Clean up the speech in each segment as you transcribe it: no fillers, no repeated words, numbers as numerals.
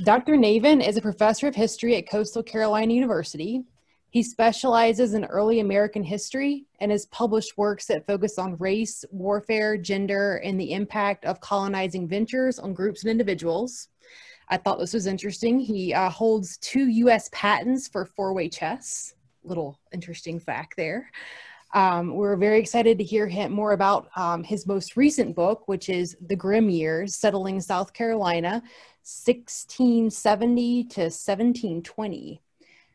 Dr. Navin is a professor of history at Coastal Carolina University. He specializes in early American history and has published works that focus on race, warfare, gender, and the impact of colonizing ventures on groups and individuals. I thought this was interesting. He holds 2 U.S. patents for four-way chess. Little interesting fact there. We're very excited to hear more about his most recent book, which is The Grim Years, Settling South Carolina, 1670 to 1720.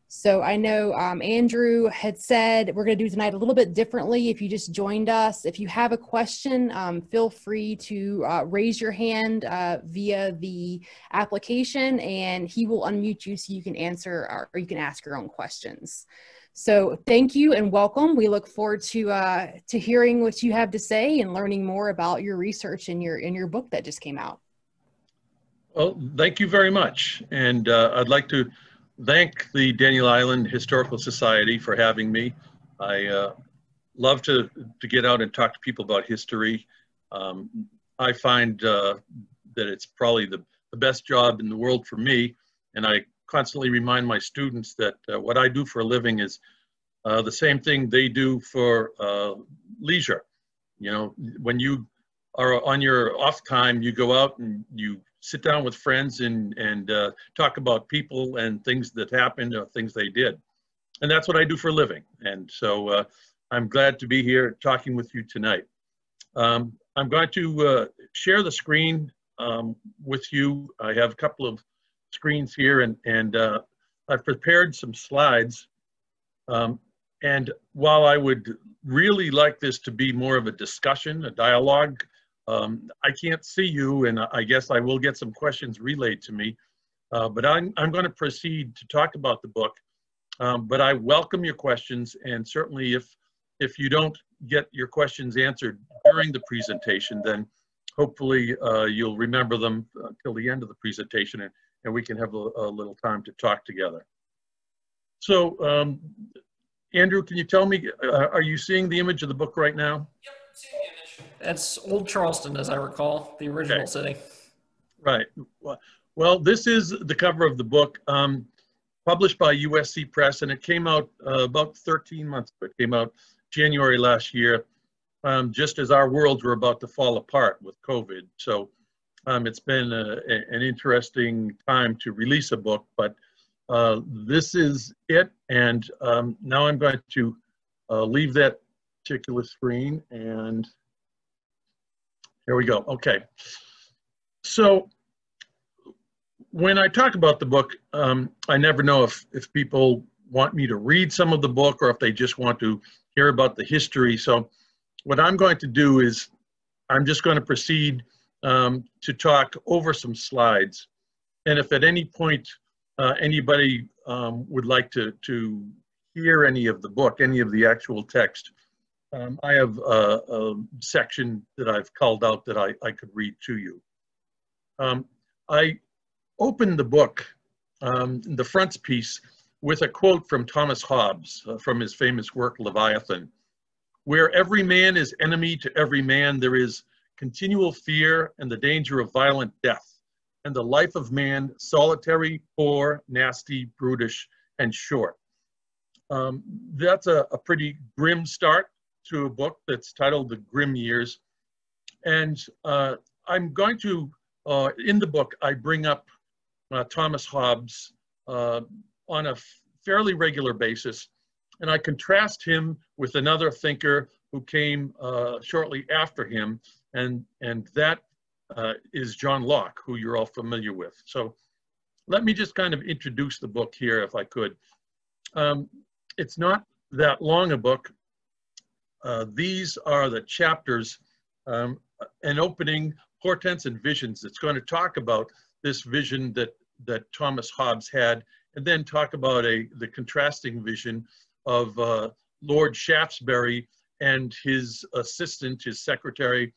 So I know Andrew had said we're going to do tonight a little bit differently. If you just joined us, if you have a question, feel free to raise your hand via the application, and he will unmute you so you can answer or you can ask your own questions. So thank you and welcome. We look forward to hearing what you have to say and learning more about your research in your book that just came out. Well, thank you very much. And I'd like to thank the Daniel Island Historical Society for having me. I love to get out and talk to people about history. I find that it's probably the best job in the world for me. And I constantly remind my students that what I do for a living is the same thing they do for leisure. You know, when you are on your off time, you go out and you sit down with friends and talk about people and things that happened or things they did. And that's what I do for a living. And so I'm glad to be here talking with you tonight. I'm going to share the screen with you. I have a couple of screens here and I've prepared some slides. And while I would really like this to be more of a discussion, a dialogue, I can't see you, and I guess I will get some questions relayed to me, but I'm going to proceed to talk about the book, but I welcome your questions, and certainly if you don't get your questions answered during the presentation, then hopefully you'll remember them till the end of the presentation, and we can have a little time to talk together. So, Andrew, can you tell me, are you seeing the image of the book right now? Yep, seeing the image. That's Old Charleston, as I recall, the original city. Right. Well, this is the cover of the book, published by USC Press, and it came out about 13 months ago. It came out January last year, just as our worlds were about to fall apart with COVID. So it's been an interesting time to release a book, but this is it. And now I'm going to leave that particular screen, and here we go. Okay. So when I talk about the book, I never know if people want me to read some of the book or if they just want to hear about the history. So what I'm going to do is I'm just going to proceed to talk over some slides. And if at any point anybody would like to hear any of the book, any of the actual text, I have a section that I've called out that I could read to you. I opened the book, the frontispiece, with a quote from Thomas Hobbes from his famous work, Leviathan. Where every man is enemy to every man, there is continual fear and the danger of violent death, and the life of man solitary, poor, nasty, brutish, and short. That's a pretty grim start to a book that's titled The Grim Years. And I'm going to, in the book, I bring up Thomas Hobbes on a fairly regular basis, and I contrast him with another thinker who came shortly after him, and that is John Locke, who you're all familiar with. So let me just kind of introduce the book here, if I could. It's not that long a book. These are the chapters, an opening, portents and visions. It's going to talk about this vision that Thomas Hobbes had, and then talk about the contrasting vision of Lord Shaftesbury and his assistant, his secretary,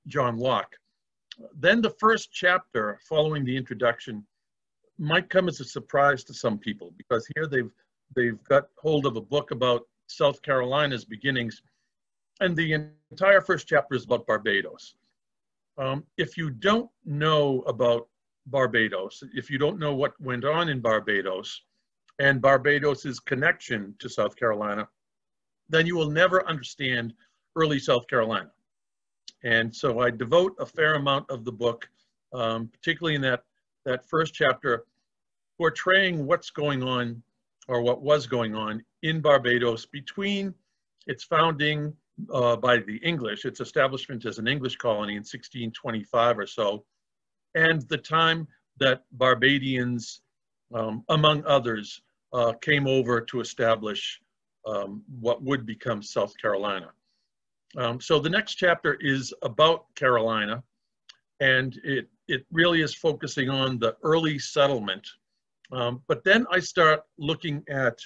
John Locke. Then the first chapter, following the introduction, might come as a surprise to some people, because here they've got hold of a book about South Carolina's beginnings, and the entire first chapter is about Barbados. If you don't know about Barbados, if you don't know what went on in Barbados and Barbados's connection to South Carolina, then you will never understand early South Carolina. And so I devote a fair amount of the book, particularly in that first chapter, portraying what's going on, or what was going on in Barbados between its founding by the English, its establishment as an English colony in 1625 or so, and the time that Barbadians, among others, came over to establish what would become South Carolina. So the next chapter is about Carolina, and it really is focusing on the early settlement. But then I start looking at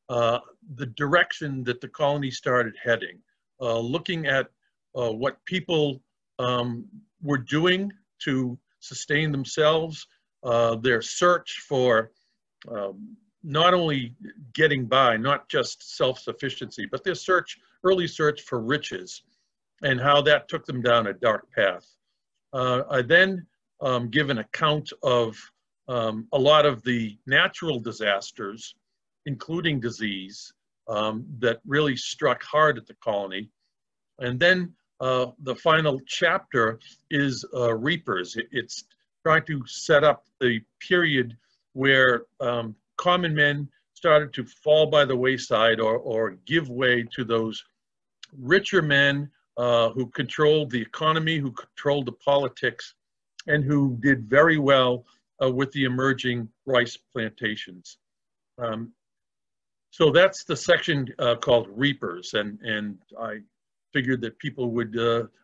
the direction that the colony started heading, looking at what people were doing to sustain themselves, their search for not only getting by, not just self-sufficiency, but their early search for riches, and how that took them down a dark path. I then give an account of a lot of the natural disasters, including disease, that really struck hard at the colony. And then the final chapter is reapers. It's trying to set up the period where common men started to fall by the wayside, or give way to those richer men who controlled the economy, who controlled the politics, and who did very well with the emerging rice plantations. So that's the section called Reapers, and I figured that people would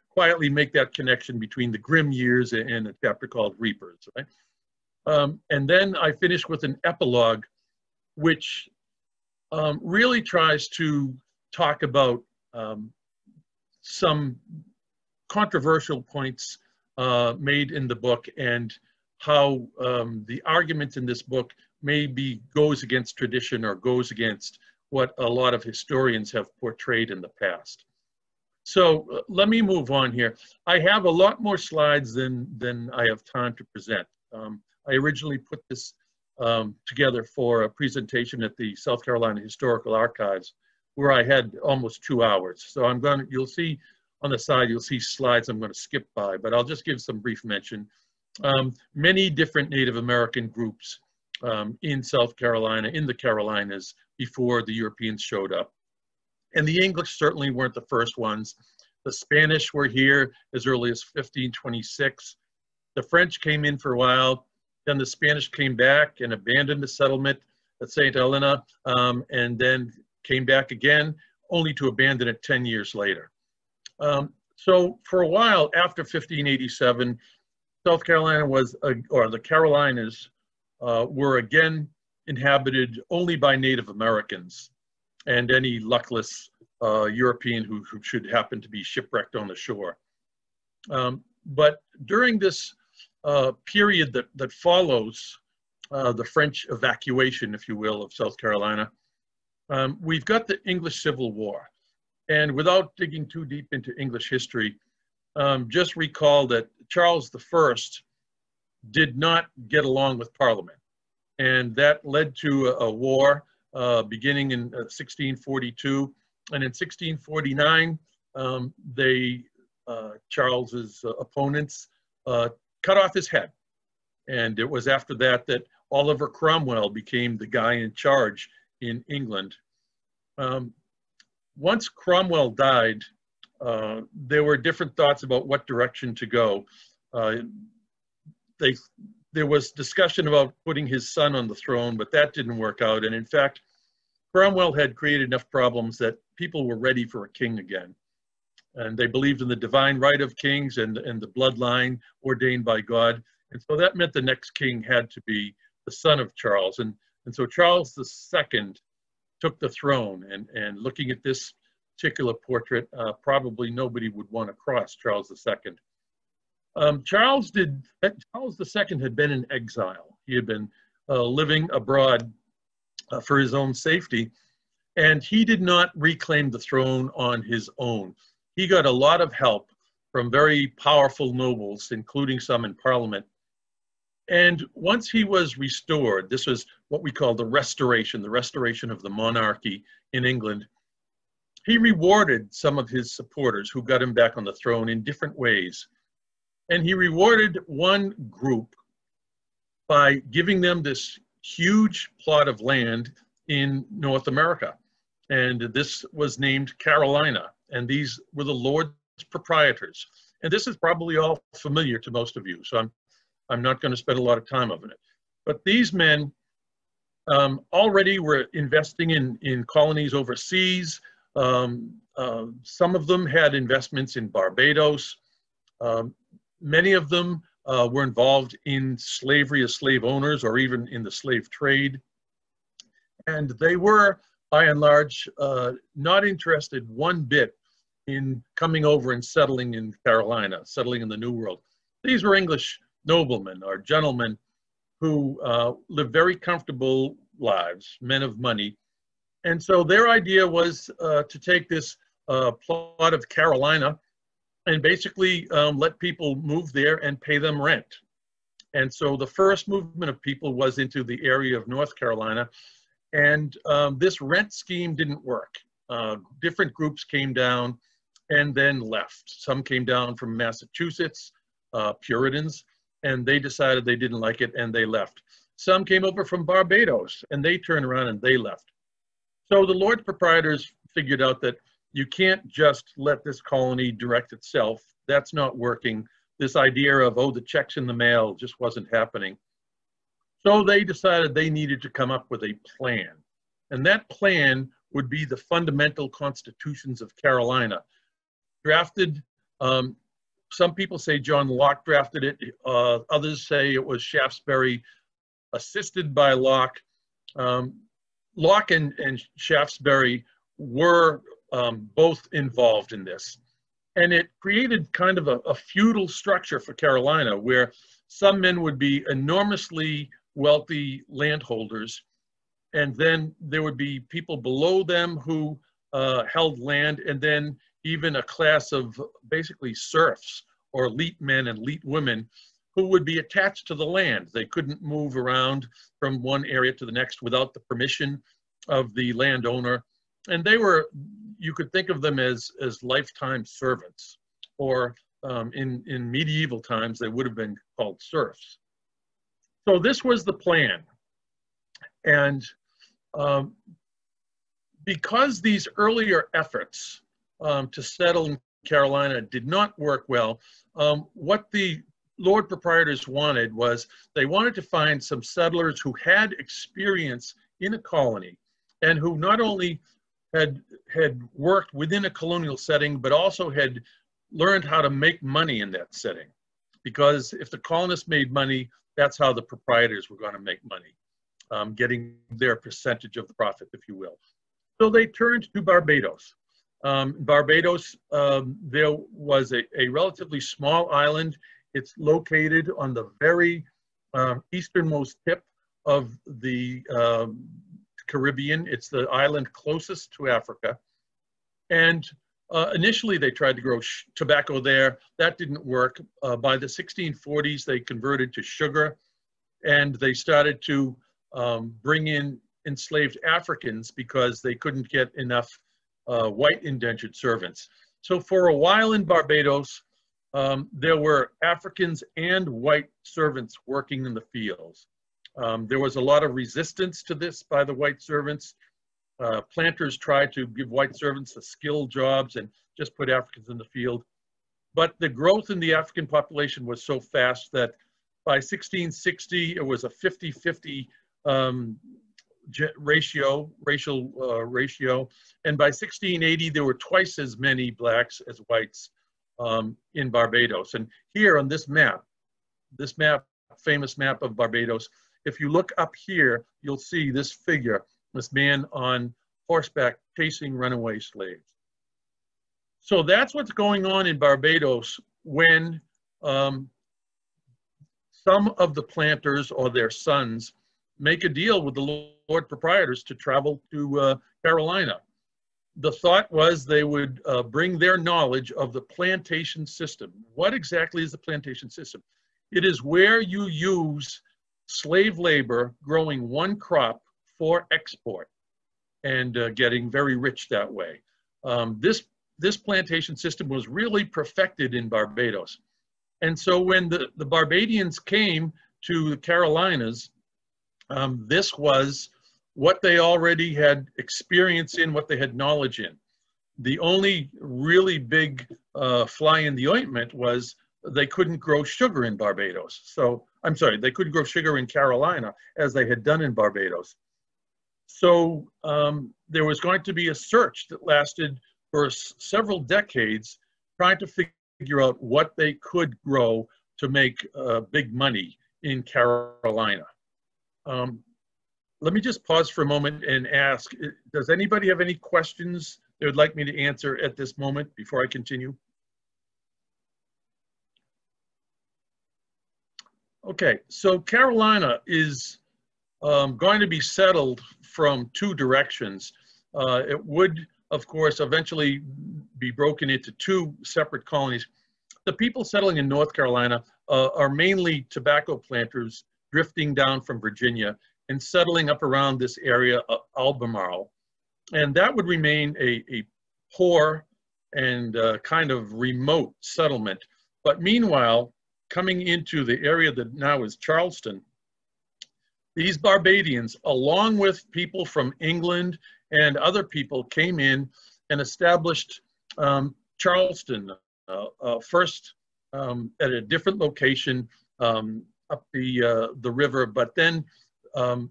quietly make that connection between the grim years and a chapter called Reapers, right? And then I finish with an epilogue, which really tries to talk about some controversial points made in the book, and how the argument in this book maybe goes against tradition, or goes against what a lot of historians have portrayed in the past. So let me move on here. I have a lot more slides than I have time to present. I originally put this together for a presentation at the South Carolina Historical Archives, where I had almost 2 hours. So you'll see on the side, you'll see slides I'm going to skip by, but I'll just give some brief mention. Many different Native American groups in South Carolina, in the Carolinas, before the Europeans showed up. And the English certainly weren't the first ones. The Spanish were here as early as 1526. The French came in for a while. Then the Spanish came back and abandoned the settlement at St. Helena, and then came back again, only to abandon it 10 years later. So for a while after 1587, South Carolina or the Carolinas were again inhabited only by Native Americans and any luckless European who should happen to be shipwrecked on the shore. But during this period that follows the French evacuation, if you will, of South Carolina, we've got the English Civil War. And without digging too deep into English history, just recall that Charles I did not get along with Parliament. And that led to a war beginning in 1642. And in 1649, Charles's opponents cut off his head. And it was after that that Oliver Cromwell became the guy in charge in England. Once Cromwell died, there were different thoughts about what direction to go. There was discussion about putting his son on the throne, but that didn't work out. And in fact, Cromwell had created enough problems that people were ready for a king again. And they believed in the divine right of kings and the bloodline ordained by God. And so that meant the next king had to be the son of Charles. And so Charles II took the throne. And looking at this particular portrait, probably nobody would want to cross Charles II. Charles II had been in exile. He had been living abroad for his own safety, and he did not reclaim the throne on his own. He got a lot of help from very powerful nobles, including some in Parliament. And once he was restored, this was what we call the restoration of the monarchy in England. He rewarded some of his supporters who got him back on the throne in different ways. And he rewarded one group by giving them this huge plot of land in North America. And this was named Carolina. And these were the Lord's proprietors. And this is probably all familiar to most of you, so I'm not going to spend a lot of time on it. But these men already were investing in colonies overseas. Some of them had investments in Barbados. Many of them were involved in slavery as slave owners or even in the slave trade. And they were, by and large, not interested one bit in coming over and settling in Carolina, settling in the New World. These were English noblemen or gentlemen who lived very comfortable lives, men of money. And so their idea was to take this plot of Carolina and basically let people move there and pay them rent. And so the first movement of people was into the area of North Carolina. And this rent scheme didn't work. Different groups came down and then left. Some came down from Massachusetts, Puritans, and they decided they didn't like it and they left. Some came over from Barbados and they turned around and they left. So the Lord proprietors figured out that you can't just let this colony direct itself. That's not working. This idea of, oh, the check's in the mail just wasn't happening. So they decided they needed to come up with a plan. And that plan would be the fundamental constitutions of Carolina. Drafted, some people say John Locke drafted it. Others say it was Shaftesbury, assisted by Locke. Locke and Shaftesbury were both involved in this. And it created kind of a feudal structure for Carolina where some men would be enormously wealthy landholders, and then there would be people below them who held land, and then even a class of basically serfs or elite men and elite women who would be attached to the land. They couldn't move around from one area to the next without the permission of the landowner. And they were, you could think of them as lifetime servants, or in medieval times, they would have been called serfs. So this was the plan. And because these earlier efforts to settle in Carolina did not work well, what the Lord proprietors wanted was they wanted to find some settlers who had experience in a colony and who not only had worked within a colonial setting, but also had learned how to make money in that setting. Because if the colonists made money, that's how the proprietors were going to make money, getting their percentage of the profit, if you will. So they turned to Barbados. Barbados, there was a relatively small island. It's located on the very easternmost tip of the Caribbean. It's the island closest to Africa. And initially they tried to grow tobacco there. That didn't work. By the 1640s, they converted to sugar, and they started to bring in enslaved Africans because they couldn't get enough white indentured servants. So for a while in Barbados, there were Africans and white servants working in the fields. There was a lot of resistance to this by the white servants. Planters tried to give white servants the skilled jobs and just put Africans in the field. But the growth in the African population was so fast that by 1660, it was a 50-50 racial ratio. And by 1680, there were twice as many blacks as whites in Barbados. And here on this map, famous map of Barbados, if you look up here, you'll see this figure, this man on horseback chasing runaway slaves. So that's what's going on in Barbados when some of the planters or their sons make a deal with the Lord proprietors to travel to Carolina. The thought was they would bring their knowledge of the plantation system. What exactly is the plantation system? It is where you use slave labor growing one crop for export and getting very rich that way. This plantation system was really perfected in Barbados. And so when the Barbadians came to the Carolinas, this was what they already had experience in, what they had knowledge in. The only really big fly in the ointment was they couldn't grow sugar in Barbados. So, I'm sorry, they couldn't grow sugar in Carolina as they had done in Barbados. So there was going to be a search that lasted for several decades, trying to figure out what they could grow to make big money in Carolina. Let me just pause for a moment and ask, does anybody have any questions they would like me to answer at this moment before I continue? Okay, so Carolina is going to be settled from two directions. It would, of course, eventually be broken into two separate colonies. The people settling in North Carolina are mainly tobacco planters drifting down from Virginia and settling up around this area of Albemarle. And that would remain a poor and kind of remote settlement. But meanwhile, coming into the area that now is Charleston, these Barbadians, along with people from England and other people, came in and established Charleston, first at a different location up the river, but then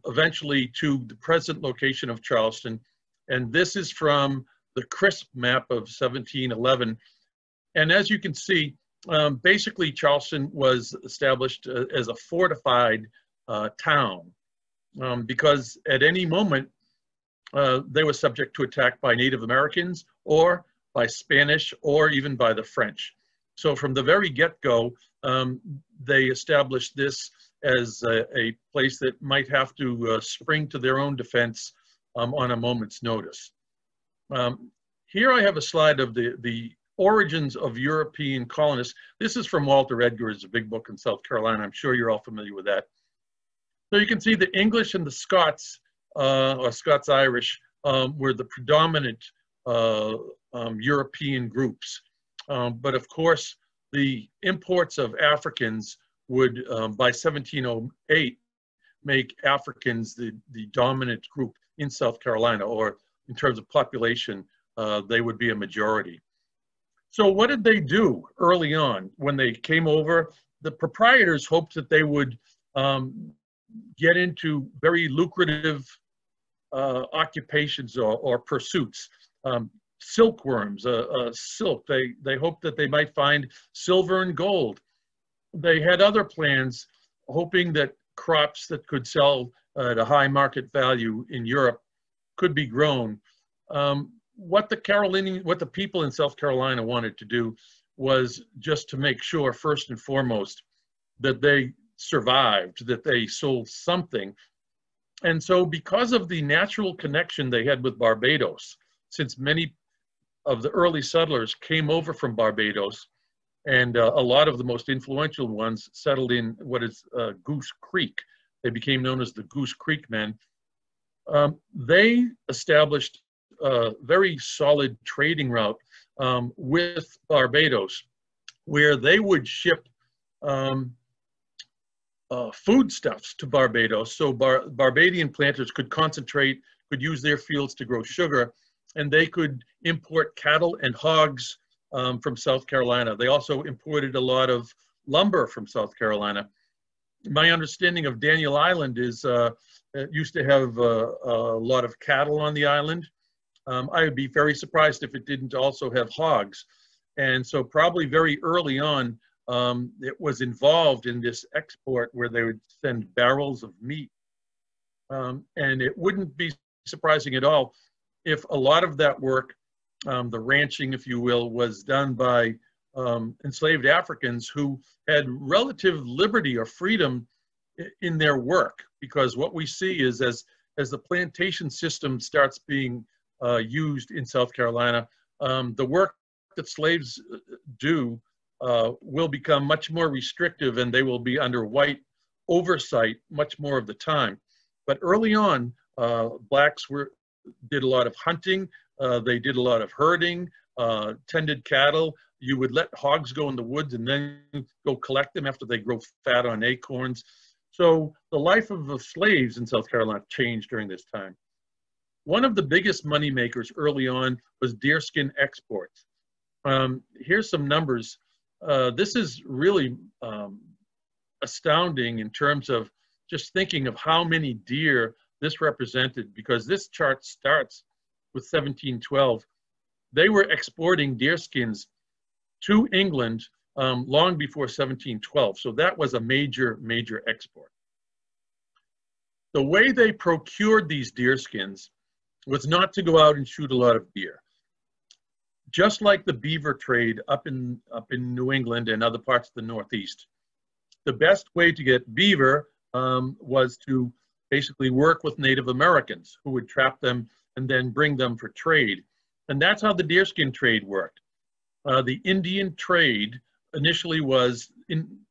eventually to the present location of Charleston. And this is from the crisp map of 1711. And as you can see, basically Charleston was established as a fortified town because at any moment they were subject to attack by Native Americans or by Spanish or even by the French. So from the very get-go, they established this as a place that might have to spring to their own defense on a moment's notice. Here I have a slide of the origins of European colonists. This is from Walter Edgar's big book in South Carolina. I'm sure you're all familiar with that. So you can see the English and the Scots, or Scots-Irish, were the predominant European groups. But of course, the imports of Africans would, by 1708, make Africans the dominant group in South Carolina, or in terms of population, they would be a majority. So what did they do early on when they came over? The proprietors hoped that they would get into very lucrative occupations or pursuits. Silkworms, silk, they hoped that they might find silver and gold. They had other plans, hoping that crops that could sell at a high market value in Europe could be grown. What the people in South Carolina wanted to do was just to make sure, first and foremost, that they survived, that they sold something. And so because of the natural connection they had with Barbados, since many of the early settlers came over from Barbados, and a lot of the most influential ones settled in what is Goose Creek. They became known as the Goose Creek Men. They established a very solid trading route with Barbados, where they would ship foodstuffs to Barbados. So Barbadian planters could concentrate, could use their fields to grow sugar, and they could import cattle and hogs from South Carolina. They also imported a lot of lumber from South Carolina. My understanding of Daniel Island is it used to have a lot of cattle on the island. I would be very surprised if it didn't also have hogs. And so probably very early on, it was involved in this export where they would send barrels of meat. And it wouldn't be surprising at all if a lot of that work, the ranching, if you will, was done by enslaved Africans who had relative liberty or freedom in their work. Because what we see is as the plantation system starts being used in South Carolina, the work that slaves do will become much more restrictive, and they will be under white oversight much more of the time. But early on, blacks did a lot of hunting, they did a lot of herding, tended cattle. You would let hogs go in the woods and then go collect them after they grow fat on acorns. So the life of the slaves in South Carolina changed during this time. One of the biggest money makers early on was deerskin exports. Here's some numbers. This is really astounding in terms of just thinking of how many deer this represented, because this chart starts with 1712. They were exporting deerskins to England long before 1712. So that was a major, major export. The way they procured these deerskins was not to go out and shoot a lot of deer. Just like the beaver trade up in New England and other parts of the Northeast, the best way to get beaver was to basically work with Native Americans who would trap them and then bring them for trade. And that's how the deerskin trade worked. The Indian trade initially was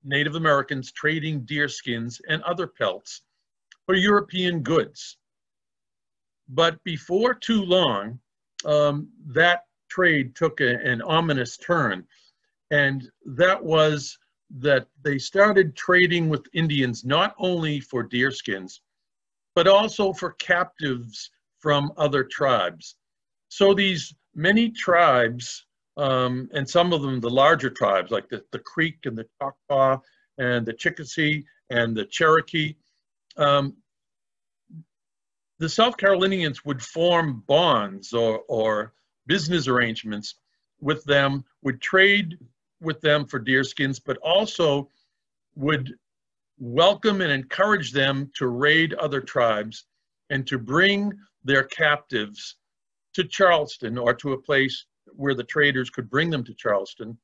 Native Americans trading deerskins and other pelts for European goods. But before too long, that trade took an ominous turn. And that was that they started trading with Indians not only for deerskins, but also for captives from other tribes. So these many tribes, and some of them the larger tribes, like the Creek and the Choctaw and the Chickasaw and the Cherokee, the South Carolinians would form bonds or business arrangements with them, would trade with them for deerskins, but also would welcome and encourage them to raid other tribes and to bring their captives to Charleston or to a place where the traders could bring them to Charleston.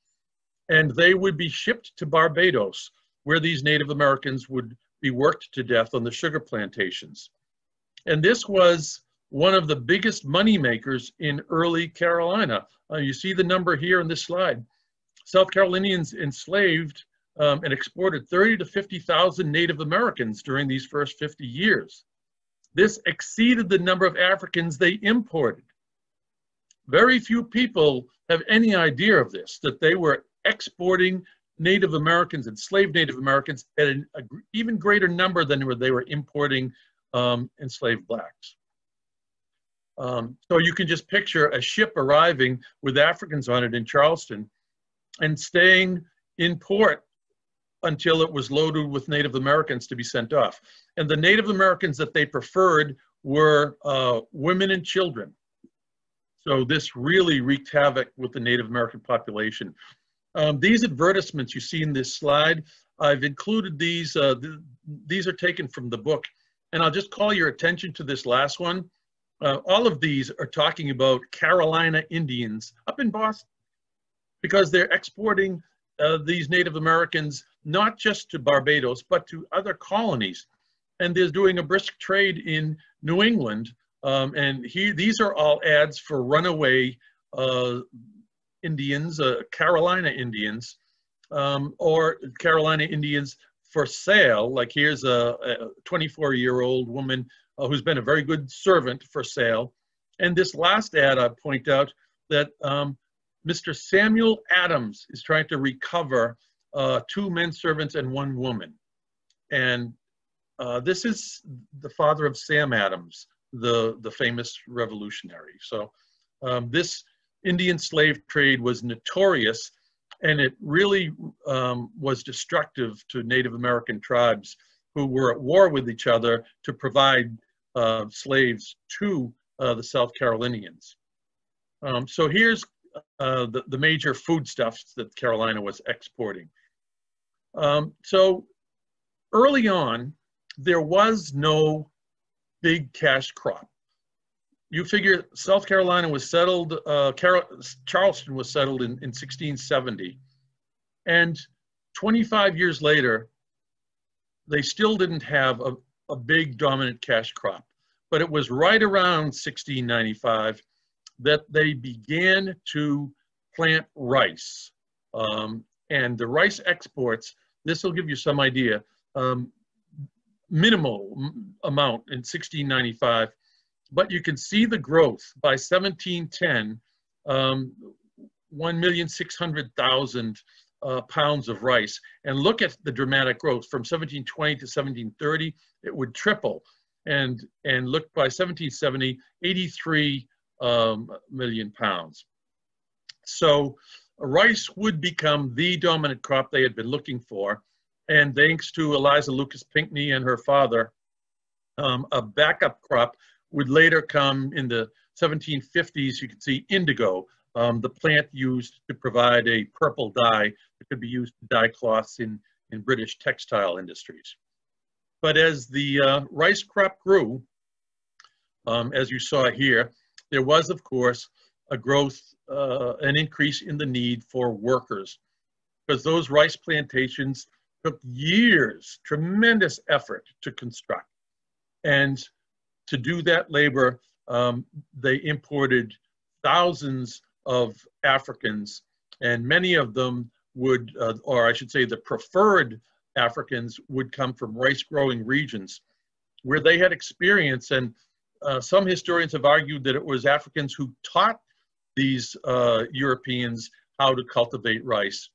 And they would be shipped to Barbados, where these Native Americans would be worked to death on the sugar plantations. And this was one of the biggest money makers in early Carolina. You see the number here in this slide. South Carolinians enslaved and exported 30 to 50,000 Native Americans during these first 50 years. This exceeded the number of Africans they imported. Very few people have any idea of this, that they were exporting Native Americans, enslaved Native Americans, at an even greater number than they were importing enslaved blacks. So you can just picture a ship arriving with Africans on it in Charleston and staying in port until it was loaded with Native Americans to be sent off. And the Native Americans that they preferred were women and children. So this really wreaked havoc with the Native American population. These advertisements you see in this slide, I've included these. These are taken from the book. And I'll just call your attention to this last one. All of these are talking about Carolina Indians up in Boston, because they're exporting these Native Americans not just to Barbados, but to other colonies. And they're doing a brisk trade in New England. And these are all ads for runaway Indians, Carolina Indians, or Carolina Indians for sale. Like here's a 24-year-old woman who's been a very good servant for sale. And this last ad, I point out that Mr. Samuel Adams is trying to recover 2 men servants and 1 woman. And this is the father of Sam Adams, the famous revolutionary. So this Indian slave trade was notorious, and it really was destructive to Native American tribes who were at war with each other to provide slaves to the South Carolinians. So here's the major foodstuffs that Carolina was exporting. So early on, there was no big cash crop. You figure South Carolina was settled, Charleston was settled in 1670. And 25 years later, they still didn't have a big dominant cash crop. But it was right around 1695 that they began to plant rice. And the rice exports, this will give you some idea, minimal amount in 1695, but you can see the growth by 1710, 1,600,000 pounds of rice. And look at the dramatic growth from 1720 to 1730, it would triple. And look, by 1770, 83 million pounds. So rice would become the dominant crop they had been looking for. And thanks to Eliza Lucas Pinckney and her father, a backup crop would later come in the 1750s. You can see indigo, the plant used to provide a purple dye that could be used to dye cloths in British textile industries. But as the rice crop grew, as you saw here, there was, of course, a growth, an increase in the need for workers, because those rice plantations took years, tremendous effort to construct. And to do that labor, they imported thousands of Africans, and many of them would, or I should say the preferred Africans would come from rice growing regions where they had experience. And some historians have argued that it was Africans who taught these Europeans how to cultivate rice.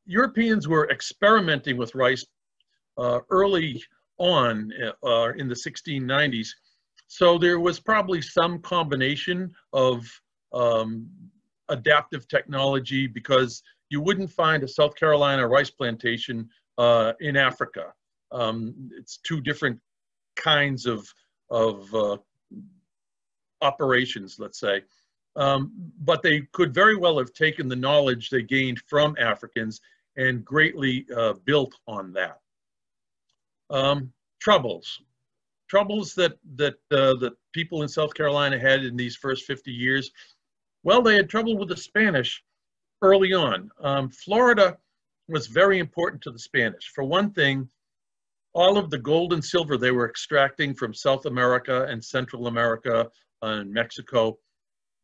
Europeans were experimenting with rice early on in the 1690s. So there was probably some combination of adaptive technology, because you wouldn't find a South Carolina rice plantation in Africa. It's two different kinds of operations, let's say. But they could very well have taken the knowledge they gained from Africans and greatly built on that. Troubles that the people in South Carolina had in these first 50 years. Well, they had trouble with the Spanish early on. Florida was very important to the Spanish. For one thing, all of the gold and silver they were extracting from South America and Central America and Mexico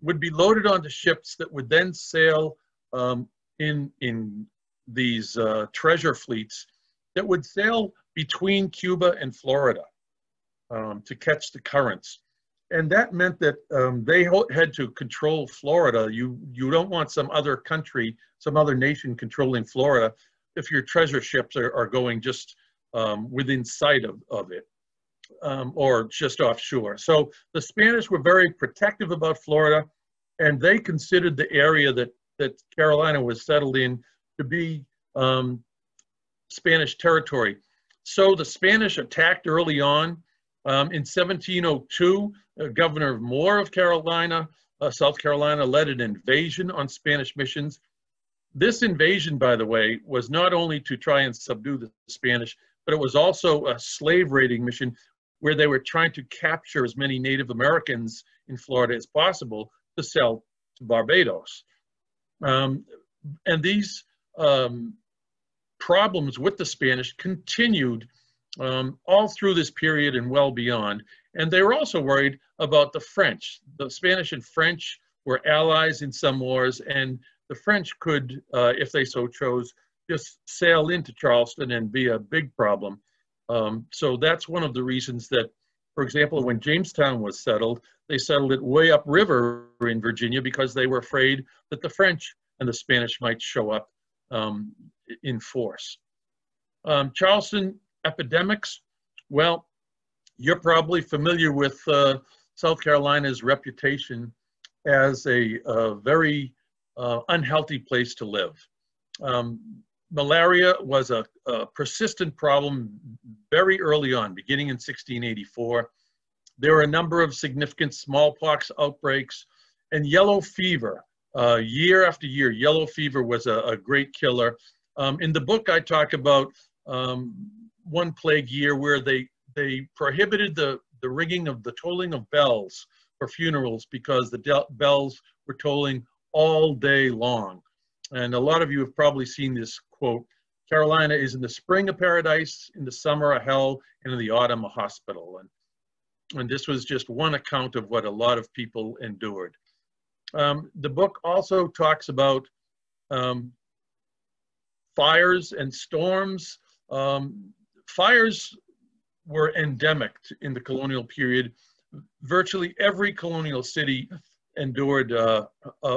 would be loaded onto ships that would then sail in these treasure fleets that would sail between Cuba and Florida to catch the currents. And that meant that they had to control Florida. You don't want some other country, some other nation controlling Florida if your treasure ships are going just within sight of it or just offshore. So the Spanish were very protective about Florida, and they considered the area that Carolina was settled in to be Spanish territory. So the Spanish attacked early on. In 1702, Governor Moore of Carolina, South Carolina, led an invasion on Spanish missions. This invasion, by the way, was not only to try and subdue the Spanish, but it was also a slave raiding mission where they were trying to capture as many Native Americans in Florida as possible to sell to Barbados. And these problems with the Spanish continued all through this period and well beyond. And they were also worried about the French. The Spanish and French were allies in some wars, and the French could, if they so chose, just sail into Charleston and be a big problem. So that's one of the reasons that, for example, when Jamestown was settled, they settled it way upriver in Virginia because they were afraid that the French and the Spanish might show up in force. Charleston epidemics, well, you're probably familiar with South Carolina's reputation as a very unhealthy place to live. Malaria was a persistent problem very early on, beginning in 1684. There were a number of significant smallpox outbreaks, and yellow fever. Year after year, yellow fever was a great killer. In the book, I talk about one plague year where they prohibited the ringing of the tolling of bells for funerals because the bells were tolling all day long. And a lot of you have probably seen this quote, "Carolina is in the spring a paradise, in the summer a hell, and in the autumn a hospital." And this was just one account of what a lot of people endured. The book also talks about fires and storms. Fires were endemic in the colonial period. Virtually every colonial city endured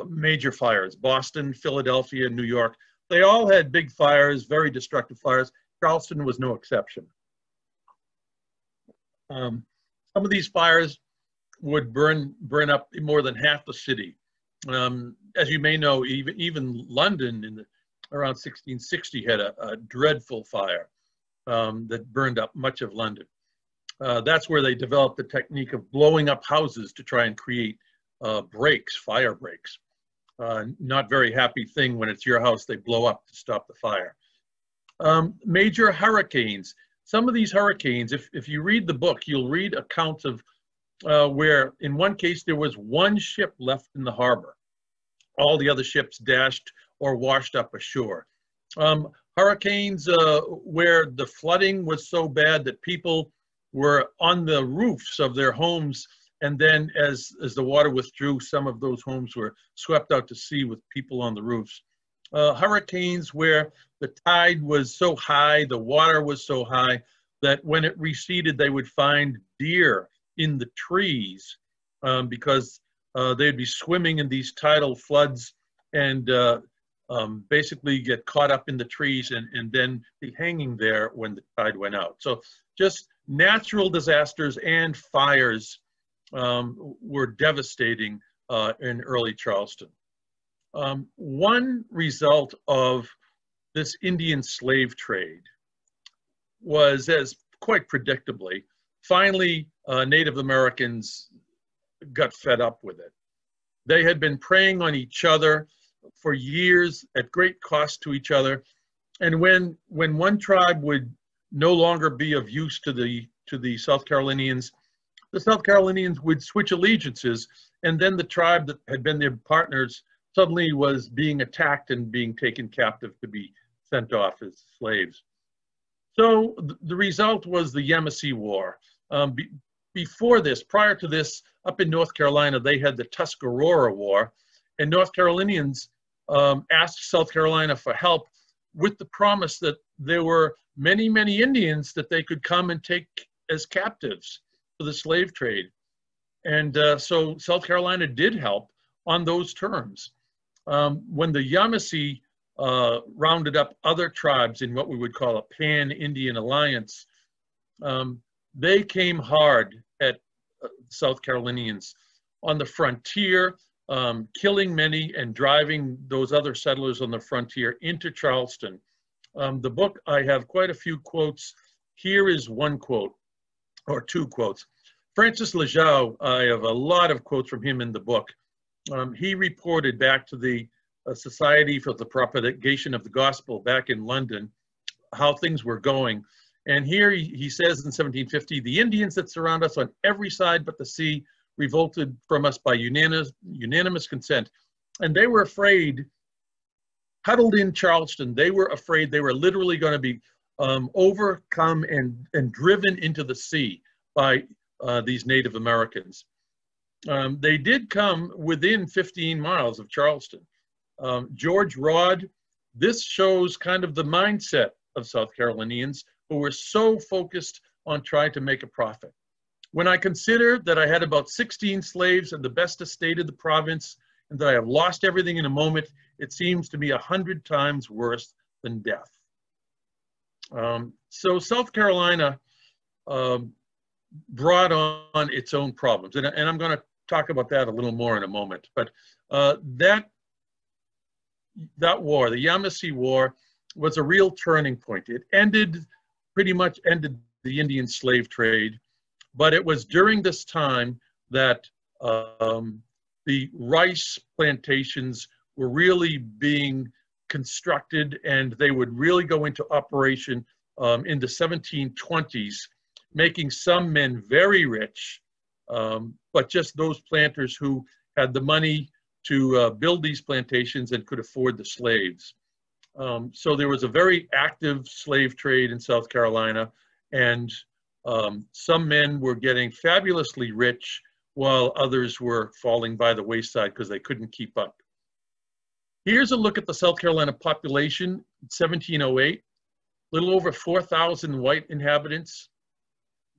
major fires. Boston, Philadelphia, New York, they all had big fires, very destructive fires. Charleston was no exception. Some of these fires would burn up more than half the city. As you may know, even London around 1660 had a dreadful fire that burned up much of London. That's where they developed the technique of blowing up houses to try and create fire breaks. Not very happy thing when it's your house, they blow up to stop the fire. Major hurricanes. Some of these hurricanes, if you read the book, you'll read accounts of where in one case there was one ship left in the harbor. All the other ships dashed or washed up ashore. Hurricanes where the flooding was so bad that people were on the roofs of their homes, and then as the water withdrew, some of those homes were swept out to sea with people on the roofs. Hurricanes where the tide was so high, the water was so high, that when it receded, they would find deer in the trees because they'd be swimming in these tidal floods and basically get caught up in the trees and then be hanging there when the tide went out. So just natural disasters and fires were devastating in early Charleston. One result of this Indian slave trade was, as quite predictably, finally Native Americans got fed up with it. They had been preying on each other for years at great cost to each other. And when one tribe would no longer be of use to the South Carolinians, the South Carolinians would switch allegiances, and then the tribe that had been their partners suddenly was being attacked and being taken captive to be sent off as slaves. So the result was the Yamasee War. Before this, prior to this, up in North Carolina, they had the Tuscarora War, and North Carolinians asked South Carolina for help with the promise that there were many, many Indians that they could come and take as captives for the slave trade. And so South Carolina did help on those terms. When the Yamasee rounded up other tribes in what we would call a pan-Indian alliance, they came hard at South Carolinians on the frontier, killing many and driving those other settlers on the frontier into Charleston. The book, I have quite a few quotes. Here is one quote, or two quotes. Francis Lejeau, I have a lot of quotes from him in the book. He reported back to the Society for the Propagation of the Gospel back in London how things were going. And here he says in 1750, the Indians that surround us on every side but the sea revolted from us by unanimous consent. And they were afraid, huddled in Charleston, they were afraid they were literally going to be overcome and driven into the sea by these Native Americans. They did come within 15 miles of Charleston. George Rodd, this shows kind of the mindset of South Carolinians who were so focused on trying to make a profit. When I consider that I had about 16 slaves and the best estate of the province, and that I have lost everything in a moment, it seems to me 100 times worse than death. So South Carolina brought on its own problems, and I'm going to talk about that a little more in a moment. But that war, the Yamasee War, was a real turning point. It pretty much ended the Indian slave trade, but it was during this time that the rice plantations were really being constructed, and they would really go into operation in the 1720s, making some men very rich, but just those planters who had the money to build these plantations and could afford the slaves. So there was a very active slave trade in South Carolina, and some men were getting fabulously rich while others were falling by the wayside because they couldn't keep up. Here's a look at the South Carolina population in 1708, little over 4,000 white inhabitants.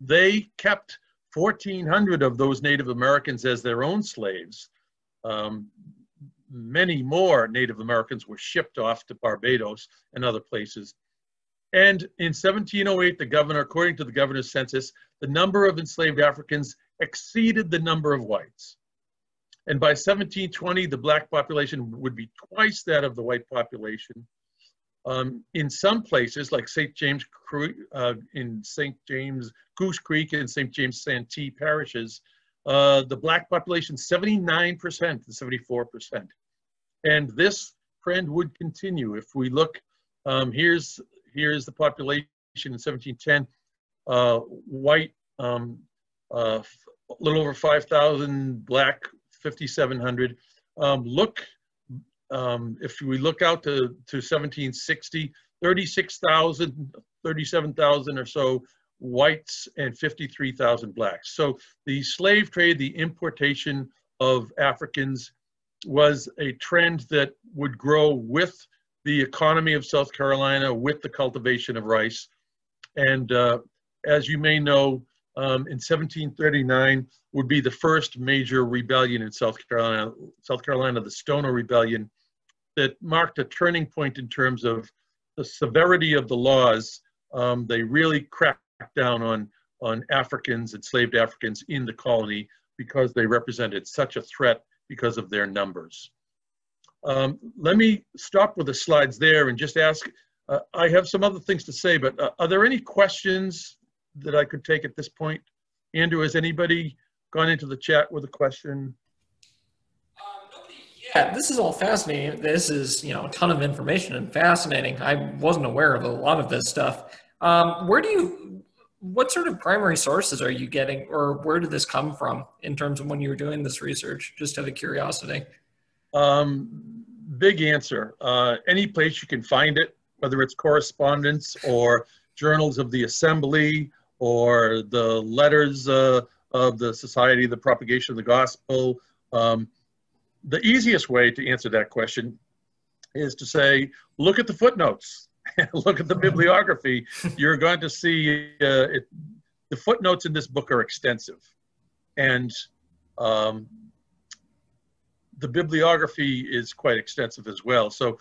They kept 1,400 of those Native Americans as their own slaves. Many more Native Americans were shipped off to Barbados and other places. And in 1708, the governor, according to the governor's census, the number of enslaved Africans exceeded the number of whites. And by 1720, the black population would be twice that of the white population. In some places, like St. James Goose Creek and St. James Santee parishes, the black population 79% to 74%. And this trend would continue. If we look, here's the population in 1710, white, a little over 5,000, black 5,700. If we look out to 1760, 36,000, 37,000 or so whites and 53,000 blacks. So the slave trade, the importation of Africans, was a trend that would grow with the economy of South Carolina, with the cultivation of rice. And as you may know, in 1739 would be the first major rebellion in South Carolina, the Stono Rebellion, that marked a turning point in terms of the severity of the laws. They really cracked down on Africans, enslaved Africans in the colony, because they represented such a threat because of their numbers. Let me stop with the slides there and just ask, I have some other things to say, but are there any questions that I could take at this point? Andrew, has anybody gone into the chat with a question? Yeah, this is all fascinating. This is, a ton of information and fascinating. I wasn't aware of a lot of this stuff. What sort of primary sources are you getting, or where did this come from in terms of when you were doing this research? Just out of curiosity. Big answer. Any place you can find it, whether it's correspondence or journals of the Assembly or the letters of the Society of the Propagation of the Gospel. The easiest way to answer that question is to say, look at the footnotes. Look at the bibliography. You're going to see the footnotes in this book are extensive. And the bibliography is quite extensive as well. So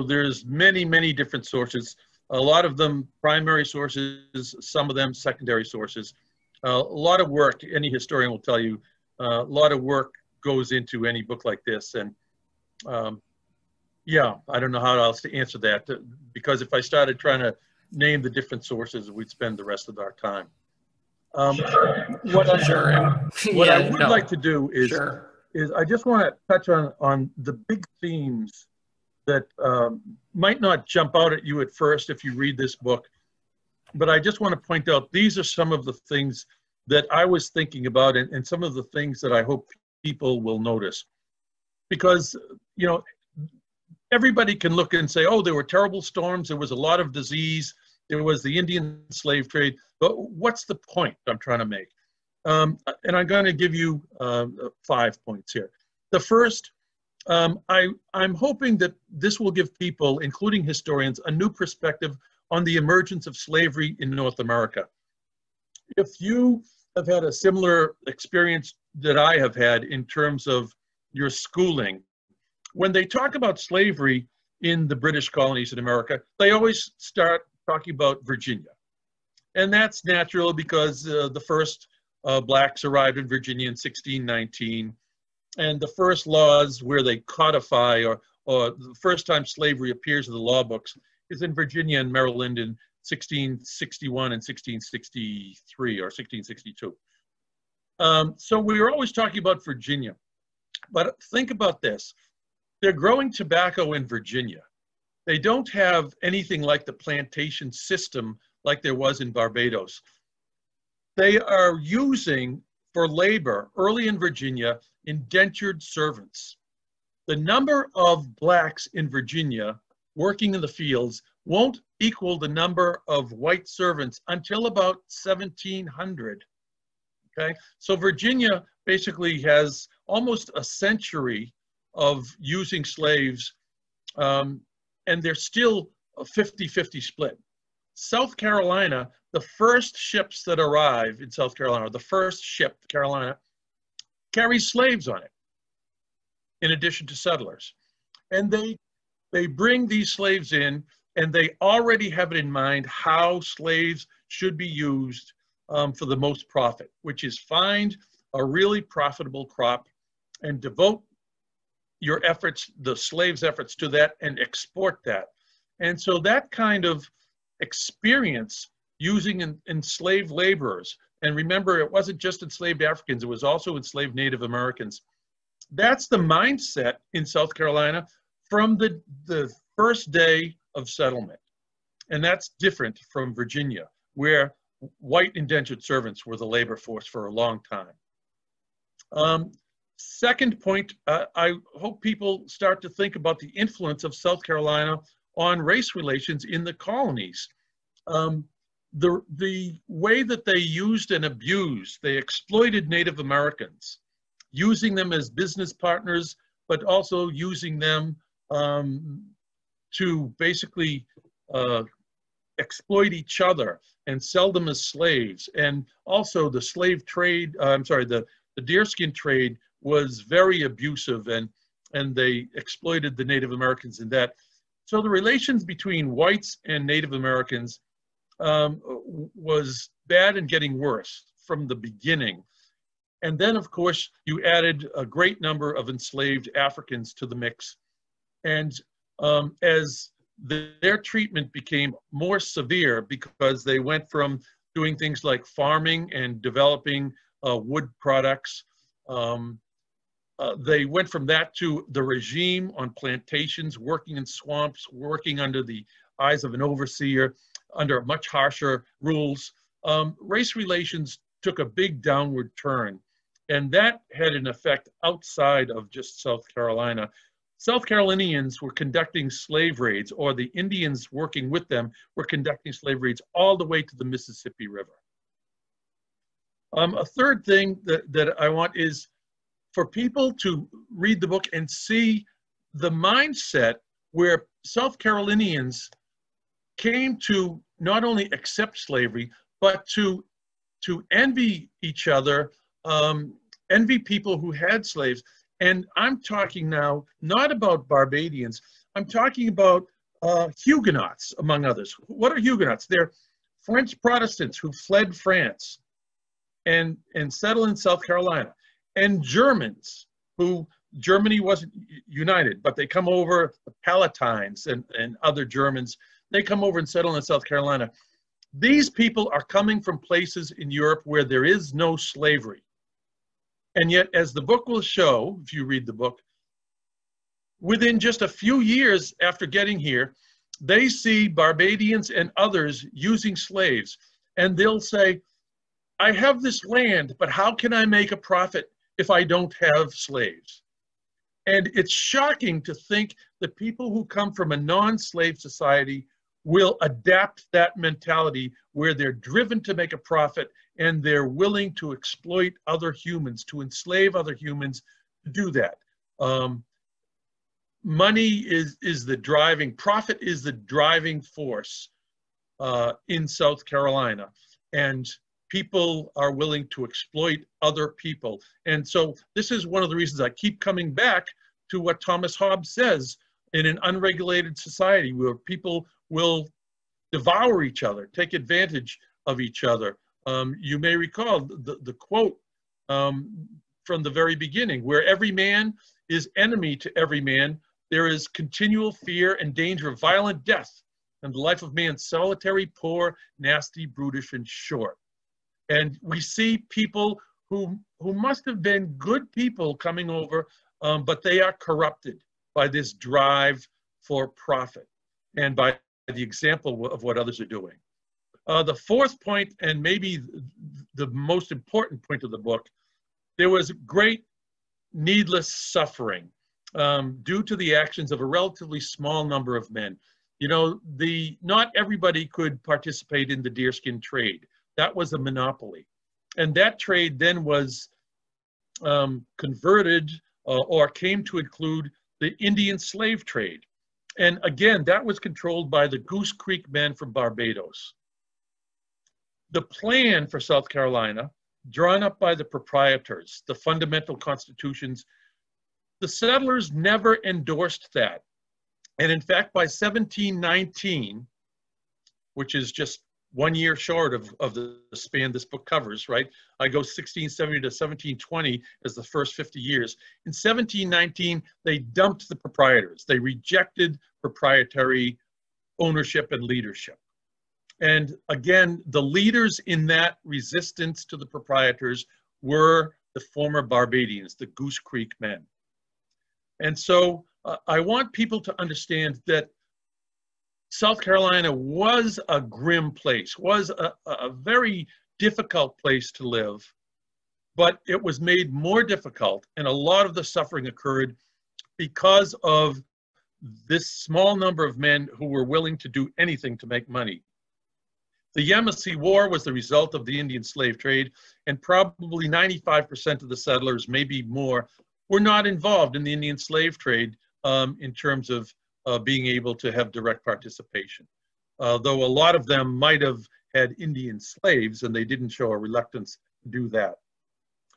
there's many, many different sources. A lot of them primary sources, some of them secondary sources. A lot of work, any historian will tell you, a lot of work goes into any book like this. And yeah, I don't know how else to answer that, because if I started trying to name the different sources, we'd spend the rest of our time. What I would like to do is I just want to touch on the big themes that might not jump out at you at first if you read this book, but I just want to point out these are some of the things that I was thinking about, and some of the things that I hope people will notice. Because, everybody can look and say, oh, there were terrible storms, there was a lot of disease, there was the Indian slave trade, but what's the point I'm trying to make? And I'm going to give you 5 points here. The first, I'm hoping that this will give people, including historians, a new perspective on the emergence of slavery in North America. If you have had a similar experience that I have had in terms of your schooling, when they talk about slavery in the British colonies in America, they always start talking about Virginia. And that's natural because the first blacks arrived in Virginia in 1619. And the first laws where they codify, or the first time slavery appears in the law books, is in Virginia and Maryland in 1661 and 1663 or 1662. So we were always talking about Virginia. But think about this. They're growing tobacco in Virginia. They don't have anything like the plantation system like there was in Barbados. They are using, for labor, early in Virginia, indentured servants. The number of blacks in Virginia working in the fields won't equal the number of white servants until about 1700. Okay, so Virginia basically has almost a century of using slaves and they're still a 50-50 split. South Carolina, the first ships that arrive in South Carolina, the first ship, Carolina, carries slaves on it, in addition to settlers. And they bring these slaves in, and they already have it in mind how slaves should be used for the most profit, which is find a really profitable crop and devote your efforts, the slaves' efforts, to that and export that. And so that kind of experience using enslaved laborers, and remember, it wasn't just enslaved Africans, it was also enslaved Native Americans. That's the mindset in South Carolina from the first day of settlement. And that's different from Virginia, where white indentured servants were the labor force for a long time. Second point, I hope people start to think about the influence of South Carolina on race relations in the colonies. The way that they used and abused, they exploited Native Americans, using them as business partners, but also using them to basically exploit each other and sell them as slaves. And also the slave trade, the deerskin trade was very abusive, and they exploited the Native Americans in that. So the relations between whites and Native Americans was bad and getting worse from the beginning. And then, of course, you added a great number of enslaved Africans to the mix. And as their treatment became more severe, because they went from doing things like farming and developing wood products, they went from that to the regime on plantations, working in swamps, working under the eyes of an overseer, under much harsher rules. Race relations took a big downward turn, and that had an effect outside of just South Carolina. South Carolinians were conducting slave raids, or the Indians working with them were conducting slave raids all the way to the Mississippi River. A third thing that I want is for people to read the book and see the mindset where South Carolinians came to not only accept slavery, but to envy each other, envy people who had slaves. And I'm talking now not about Barbadians, I'm talking about Huguenots, among others. What are Huguenots? They're French Protestants who fled France and settled in South Carolina. And Germans who, Germany wasn't united, but they come over, the Palatines and other Germans, they come over and settle in South Carolina. These people are coming from places in Europe where there is no slavery. And yet, as the book will show, if you read the book, within just a few years after getting here, they see Barbadians and others using slaves. And they'll say, I have this land, but how can I make a profit if I don't have slaves? And it's shocking to think that people who come from a non-slave society will adapt that mentality where they're driven to make a profit and they're willing to exploit other humans, to enslave other humans to do that. Money is the driving, profit is the driving force in South Carolina. And people are willing to exploit other people. And so this is one of the reasons I keep coming back to what Thomas Hobbes says: in an unregulated society where people will devour each other, take advantage of each other. You may recall the quote from the very beginning: where every man is enemy to every man, there is continual fear and danger of violent death, and the life of man solitary, poor, nasty, brutish, and short. And we see people who must have been good people coming over, but they are corrupted by this drive for profit and by the example of what others are doing. The fourth point, and maybe the most important point of the book, there was great needless suffering due to the actions of a relatively small number of men. You know, not everybody could participate in the deerskin trade. That was a monopoly. And that trade then was converted or came to include the Indian slave trade. And again, that was controlled by the Goose Creek men from Barbados. The plan for South Carolina, drawn up by the proprietors, the fundamental constitutions, the settlers never endorsed that. And in fact, by 1719, which is just 1 year short of the span this book covers, right? I go 1670 to 1720 as the first 50 years. In 1719, they dumped the proprietors. They rejected proprietary ownership and leadership. And again, the leaders in that resistance to the proprietors were the former Barbadians, the Goose Creek men. And so I want people to understand that South Carolina was a grim place, was a very difficult place to live, but it was made more difficult, and a lot of the suffering occurred because of this small number of men who were willing to do anything to make money. The Yamasee War was the result of the Indian slave trade, and probably 95% of the settlers, maybe more, were not involved in the Indian slave trade in terms of being able to have direct participation. Though a lot of them might have had Indian slaves and they didn't show a reluctance to do that.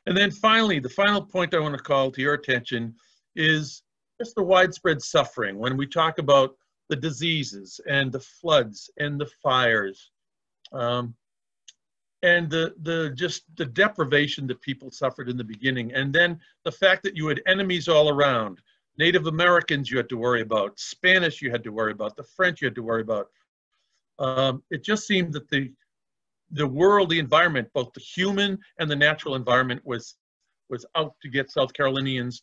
And then finally, the final point I want to call to your attention is just the widespread suffering. When we talk about the diseases and the floods and the fires, and the deprivation that people suffered in the beginning, and then the fact that you had enemies all around. Native Americans you had to worry about, Spanish you had to worry about, the French you had to worry about. It just seemed that the world, the environment, both the human and the natural environment was out to get South Carolinians.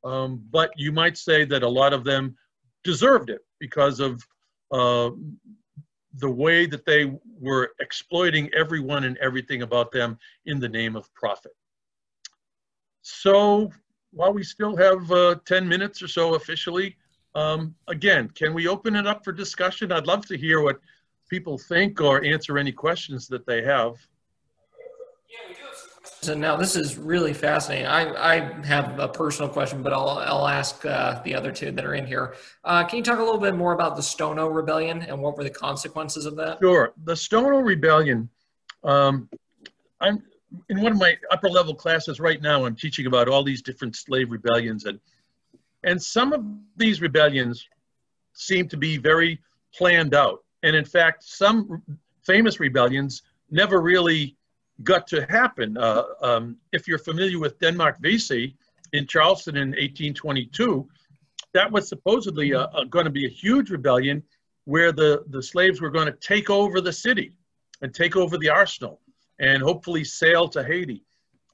But you might say that a lot of them deserved it because of the way that they were exploiting everyone and everything about them in the name of profit. So while we still have 10 minutes or so officially, again, can we open it up for discussion? I'd love to hear what people think or answer any questions that they have. Yeah, we do have some questions. And now this is really fascinating. I have a personal question, but I'll ask the other two that are in here. Can you talk a little bit more about the Stono Rebellion and what were the consequences of that? Sure. The Stono Rebellion, I'm in one of my upper level classes right now. I'm teaching about all these different slave rebellions, and some of these rebellions seem to be very planned out. And in fact, some famous rebellions never really got to happen. If you're familiar with Denmark Vesey in Charleston in 1822, that was supposedly going to be a huge rebellion where the slaves were going to take over the city and take over the arsenal and hopefully sail to Haiti.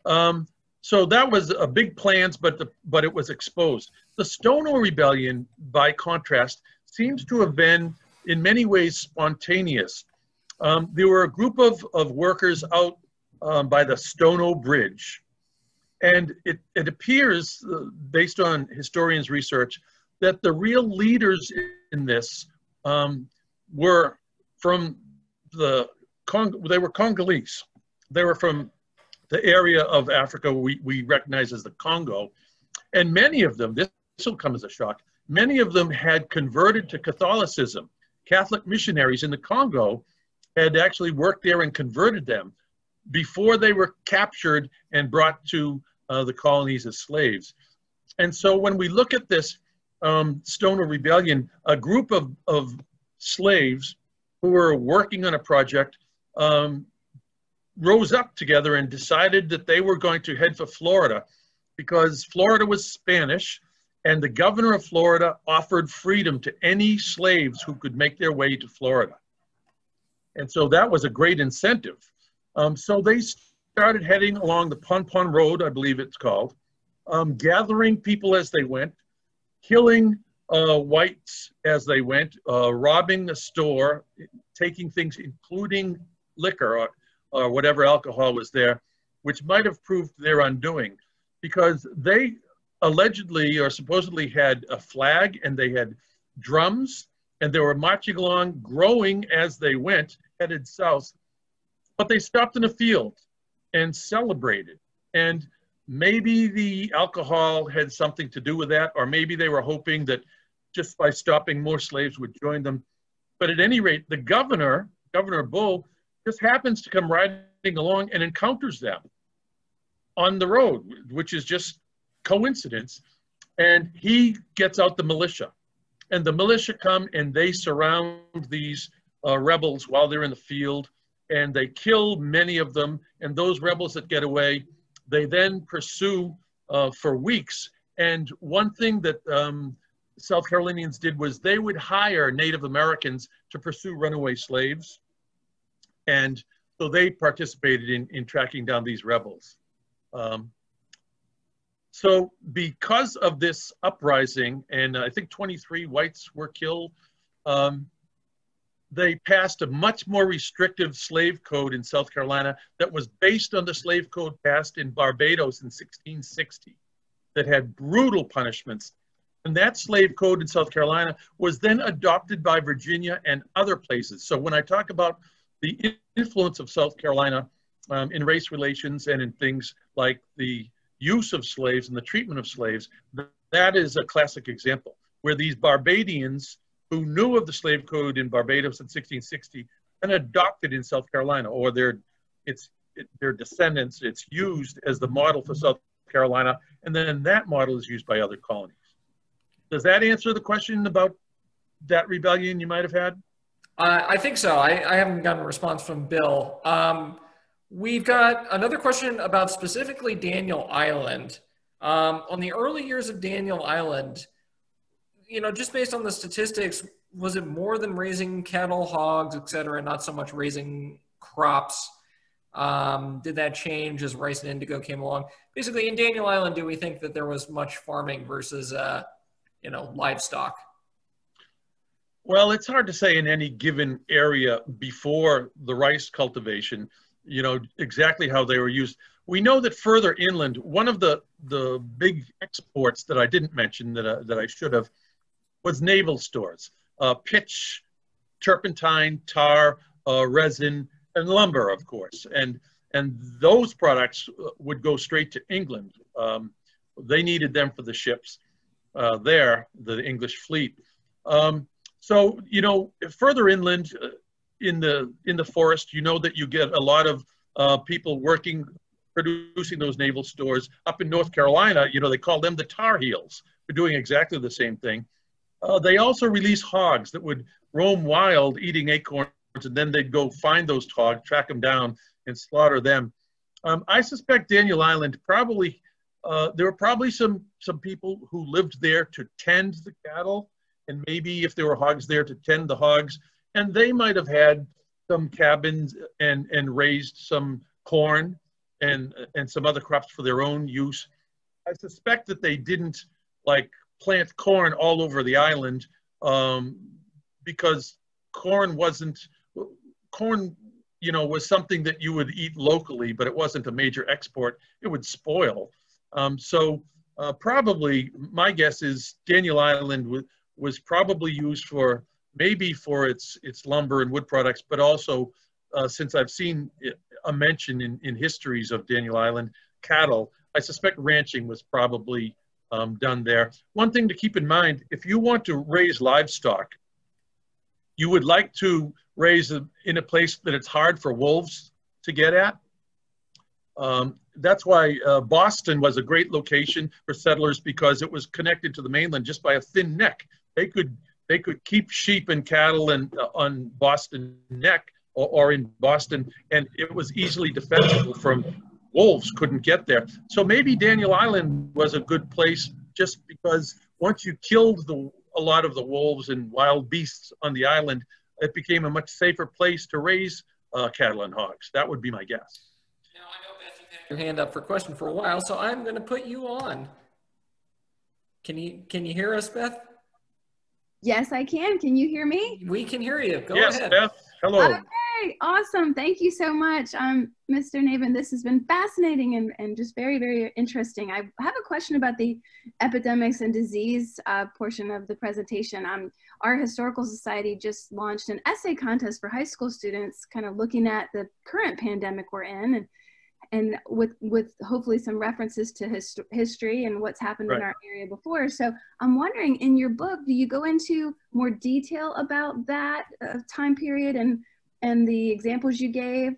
So that was a big plans, but it was exposed. The Stono Rebellion, by contrast, seems to have been in many ways spontaneous. There were a group of workers out by the Stono Bridge. And it appears, based on historians' research, that the real leaders in this were from they were Congolese. They were from the area of Africa we recognize as the Congo. And many of them, this will come as a shock, many of them had converted to Catholicism. Catholic missionaries in the Congo had actually worked there and converted them before they were captured and brought to the colonies as slaves. And so when we look at this Stono Rebellion, a group of slaves who were working on a project rose up together and decided that they were going to head for Florida because Florida was Spanish, and the governor of Florida offered freedom to any slaves who could make their way to Florida. And so that was a great incentive. So they started heading along the Pon Road, I believe it's called, gathering people as they went, killing whites as they went, robbing the store, taking things, including liquor or whatever alcohol was there, which might have proved their undoing, because they allegedly or supposedly had a flag and they had drums and they were marching along, growing as they went, headed south. But they stopped in a field and celebrated. And maybe the alcohol had something to do with that, or maybe they were hoping that just by stopping more slaves would join them. But at any rate, the Governor Bull, just happens to come riding along and encounters them on the road, which is just coincidence. And he gets out the militia. And the militia come and they surround these rebels while they're in the field, and they kill many of them. And those rebels that get away, they then pursue for weeks. And one thing that South Carolinians did was they would hire Native Americans to pursue runaway slaves. And so they participated in tracking down these rebels. So because of this uprising, and I think 23 whites were killed, they passed a much more restrictive slave code in South Carolina that was based on the slave code passed in Barbados in 1660 that had brutal punishments. And that slave code in South Carolina was then adopted by Virginia and other places. So when I talk about the influence of South Carolina in race relations and in things like the use of slaves and the treatment of slaves, that is a classic example where these Barbadians who knew of the slave code in Barbados in 1660 and adopted in South Carolina, or their descendants, it's used as the model for South Carolina, and then that model is used by other colonies. Does that answer the question about that rebellion you might have had? I think so. I haven't gotten a response from Bill. We've got another question about specifically Daniel Island. On the early years of Daniel Island, you know, just based on the statistics, was it more than raising cattle, hogs, et cetera, not so much raising crops? Did that change as rice and indigo came along? Basically, in Daniel Island, do we think that there was much farming versus, you know, livestock? Well, it's hard to say in any given area before the rice cultivation, you know, exactly how they were used. We know that further inland, one of the big exports that I didn't mention that I should have was naval stores, pitch, turpentine, tar, resin, and lumber, of course. And those products would go straight to England. They needed them for the ships there, the English fleet. So, you know, further inland in the forest, you know that you get a lot of people working, producing those naval stores. Up in North Carolina, you know, they call them the Tar Heels for doing exactly the same thing. They also release hogs that would roam wild eating acorns, and then they'd go find those hogs, track them down, and slaughter them. I suspect Daniel Island probably, there were probably some people who lived there to tend the cattle, and maybe if there were hogs there to tend the hogs, and they might have had some cabins and raised some corn and some other crops for their own use. I suspect that they didn't like plant corn all over the island because corn, you know, was something that you would eat locally, but it wasn't a major export. It would spoil. So probably my guess is Daniel Island was probably used for maybe for its lumber and wood products, but also since I've seen a mention in histories of Daniel Island cattle, I suspect ranching was probably done there. One thing to keep in mind, if you want to raise livestock, you would like to raise in a place that it's hard for wolves to get at. That's why Boston was a great location for settlers, because it was connected to the mainland just by a thin neck. They could keep sheep and cattle on Boston Neck or in Boston, and it was easily defensible from wolves couldn't get there. So maybe Daniel Island was a good place just because once you killed a lot of the wolves and wild beasts on the island, it became a much safer place to raise cattle and hogs. That would be my guess. Now, I know, Beth, you've had your hand up for a question for a while, so I'm going to put you on. Can you hear us, Beth? Yes, I can. Can you hear me? We can hear you. Go yes, ahead. Beth. Hello. Okay, awesome. Thank you so much. Mr. Navin, this has been fascinating and just very, very interesting. I have a question about the epidemics and disease portion of the presentation. Our Historical Society just launched an essay contest for high school students, kind of looking at the current pandemic we're in. And and with hopefully some references to history and what's happened in our area before. So I'm wondering, in your book, do you go into more detail about that time period and the examples you gave?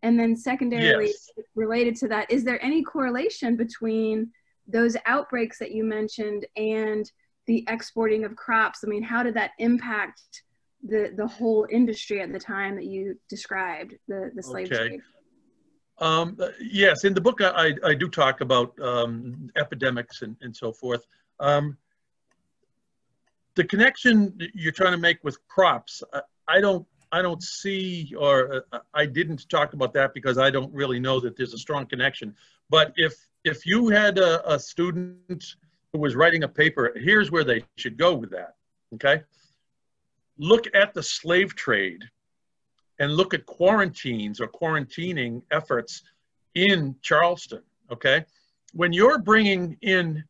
And then secondarily, related to that, is there any correlation between those outbreaks that you mentioned and the exporting of crops? I mean, how did that impact the whole industry at the time that you described, the slave trade? Yes, in the book I do talk about epidemics and so forth. The connection you're trying to make with crops, I don't see, or I didn't talk about that because I don't really know that there's a strong connection. But if you had a student who was writing a paper, here's where they should go with that, okay? Look at the slave trade and look at quarantines or quarantining efforts in Charleston, okay? When you're bringing in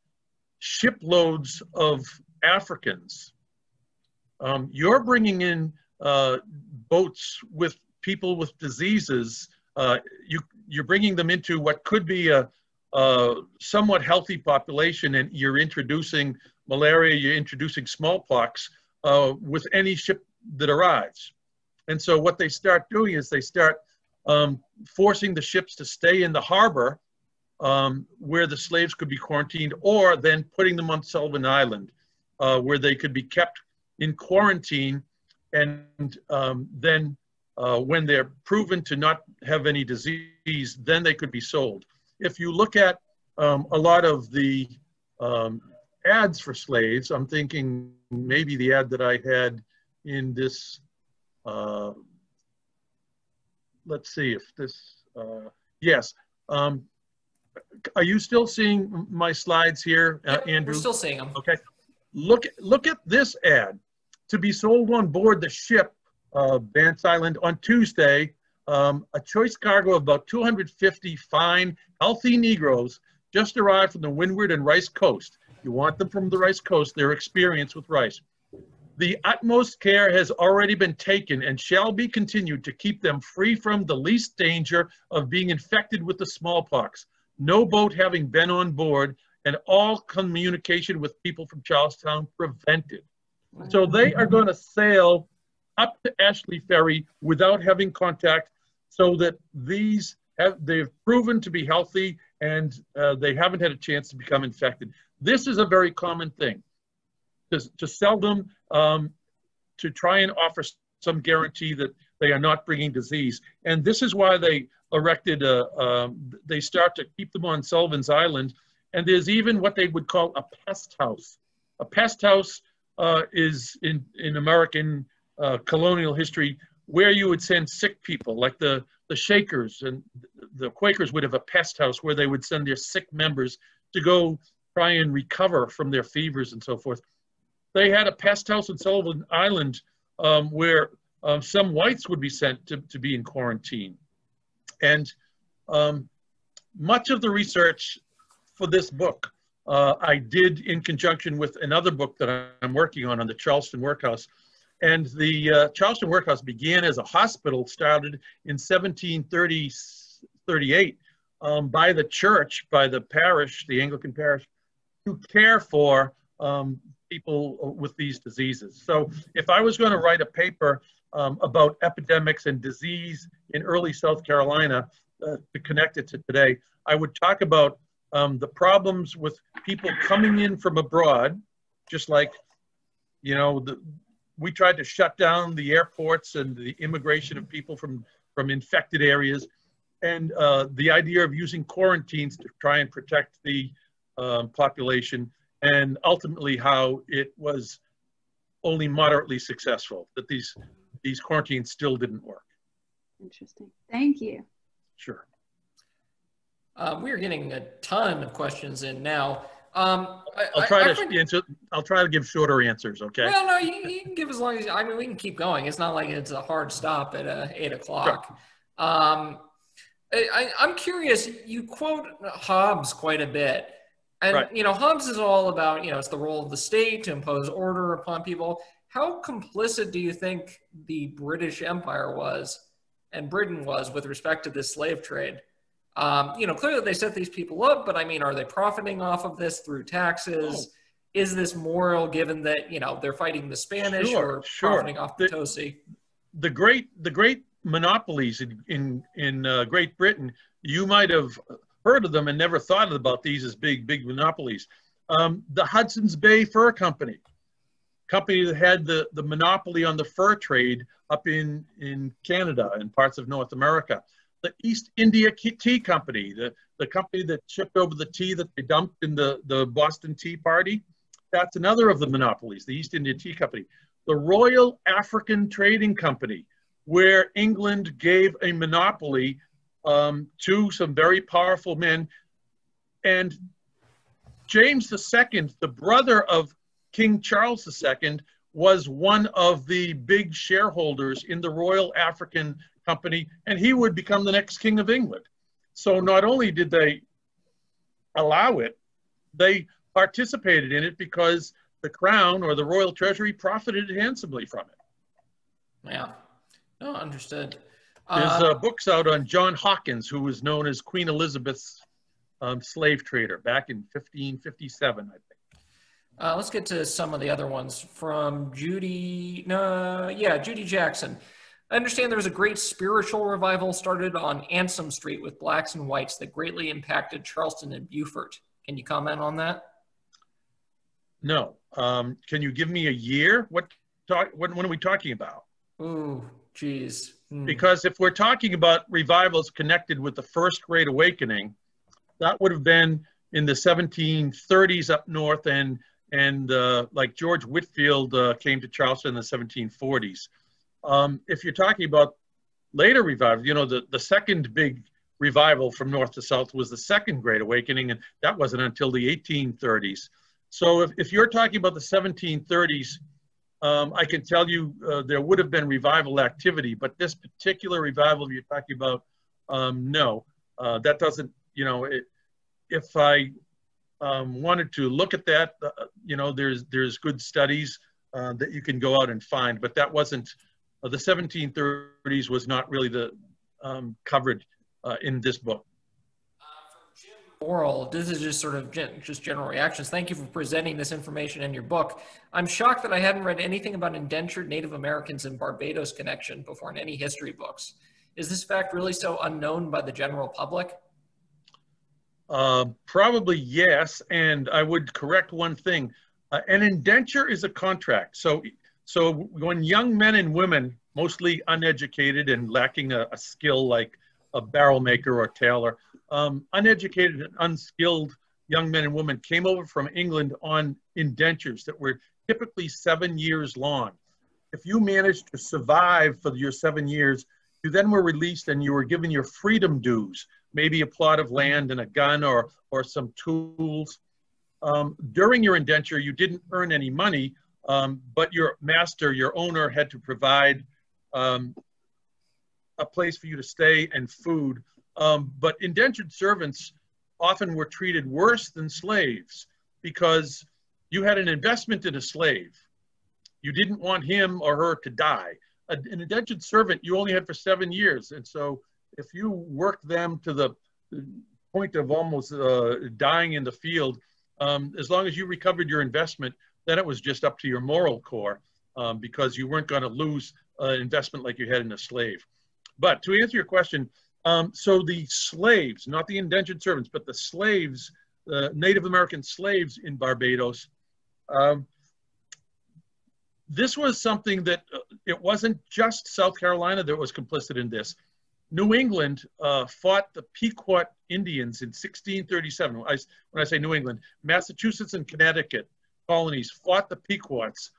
shiploads of Africans, you're bringing in boats with people with diseases. You're bringing them into what could be a somewhat healthy population, and you're introducing malaria, you're introducing smallpox with any ship that arrives. And so what they start doing is they start forcing the ships to stay in the harbor where the slaves could be quarantined, or then putting them on Sullivan Island where they could be kept in quarantine. And then when they're proven to not have any disease, then they could be sold. If you look at a lot of the ads for slaves, I'm thinking maybe the ad that I had in this, let's see if this, yes. Are you still seeing my slides here, Andrew? We're still seeing them. Okay. Look at this ad. To be sold on board the ship, Vance Island, on Tuesday, a choice cargo of about 250 fine, healthy Negroes just arrived from the Windward and Rice Coast. You want them from the Rice Coast, their experience with rice. The utmost care has already been taken and shall be continued to keep them free from the least danger of being infected with the smallpox. No boat having been on board, and all communication with people from Charlestown prevented. So they are going to sail up to Ashley Ferry without having contact, so that they've proven to be healthy and they haven't had a chance to become infected. This is a very common thing, to sell them, to try and offer some guarantee that they are not bringing disease. And this is why they erected, they start to keep them on Sullivan's Island. And there's even what they would call a pest house. A pest house is in American colonial history where you would send sick people, like the Shakers and the Quakers would have a pest house where they would send their sick members to go try and recover from their fevers and so forth. They had a pest house in Sullivan Island where some whites would be sent to be in quarantine. And much of the research for this book I did in conjunction with another book that I'm working on the Charleston Workhouse. And the Charleston Workhouse began as a hospital, started in 1738 by the church, by the parish, the Anglican parish, to care for people with these diseases. So if I was going to write a paper about epidemics and disease in early South Carolina to connect it to today, I would talk about the problems with people coming in from abroad, just like, you know, we tried to shut down the airports and the immigration of people from infected areas, and the idea of using quarantines to try and protect the population, and ultimately how it was only moderately successful, that these quarantines still didn't work. Interesting. Thank you. Sure. We are getting a ton of questions in now. I'll try to give shorter answers, okay? Well, no, you can give as long as, I mean, we can keep going. It's not like it's a hard stop at 8 o'clock. Sure. I'm curious, you quote Hobbes quite a bit. And, right. You know, Hobbes is all about, you know, it's the role of the state to impose order upon people. How complicit do you think the British Empire was, and Britain was, with respect to this slave trade? Clearly they set these people up, but I mean, are they profiting off of this through taxes? Is this moral given that, they're fighting the Spanish or profiting off Potosi? The great monopolies in Great Britain, you might have heard of them and never thought about these as big monopolies. The Hudson's Bay Fur Company that had the monopoly on the fur trade up in Canada and parts of North America. The East India Tea Company, the company that shipped over the tea that they dumped in the Boston Tea Party, that's another of the monopolies, the East India Tea Company. The Royal African Trading Company, where England gave a monopoly to some very powerful men. And James II, the brother of King Charles II, was one of the big shareholders in the Royal African Company, and he would become the next King of England. So not only did they allow it, they participated in it because the Crown or the Royal Treasury profited handsomely from it. Yeah, no, understood. There's books out on John Hawkins, who was known as Queen Elizabeth's slave trader back in 1557, I think. Let's get to some of the other ones from Judy Jackson. I understand there was a great spiritual revival started on Ansom Street with blacks and whites that greatly impacted Charleston and Beaufort. Can you comment on that? No. Can you give me a year? What are we talking about? Ooh, geez. Because if we're talking about revivals connected with the First Great Awakening, that would have been in the 1730s up north, and like George Whitefield came to Charleston in the 1740s. If you're talking about later revival, the second big revival from north to south was the Second Great Awakening, and that wasn't until the 1830s. So if you're talking about the 1730s, I can tell you there would have been revival activity, but this particular revival you're talking about, no, that doesn't, if I wanted to look at that, there's good studies that you can go out and find, but that wasn't, the 1730s was not really covered in this book. Oral, this is just sort of just general reactions. Thank you for presenting this information in your book. I'm shocked that I hadn't read anything about indentured Native Americans in Barbados connection before in any history books. Is this fact really so unknown by the general public? Probably yes, and I would correct one thing. An indenture is a contract. So when young men and women, mostly uneducated and lacking a skill like a barrel maker or tailor, uneducated and unskilled young men and women came over from England on indentures that were typically 7 years long. If you managed to survive for your 7 years, you then were released and you were given your freedom dues, maybe a plot of land and a gun or some tools. During your indenture, you didn't earn any money, but your master, your owner, had to provide a place for you to stay and food. But indentured servants often were treated worse than slaves because you had an investment in a slave. You didn't want him or her to die. An indentured servant you only had for 7 years. And so if you worked them to the point of almost dying in the field, as long as you recovered your investment, then it was just up to your moral core because you weren't going to lose investment like you had in a slave. But to answer your question, so the slaves, not the indentured servants, but the slaves, Native American slaves in Barbados, this was something that it wasn't just South Carolina that was complicit in this. New England fought the Pequot Indians in 1637. When I say New England, Massachusetts and Connecticut colonies fought the Pequots,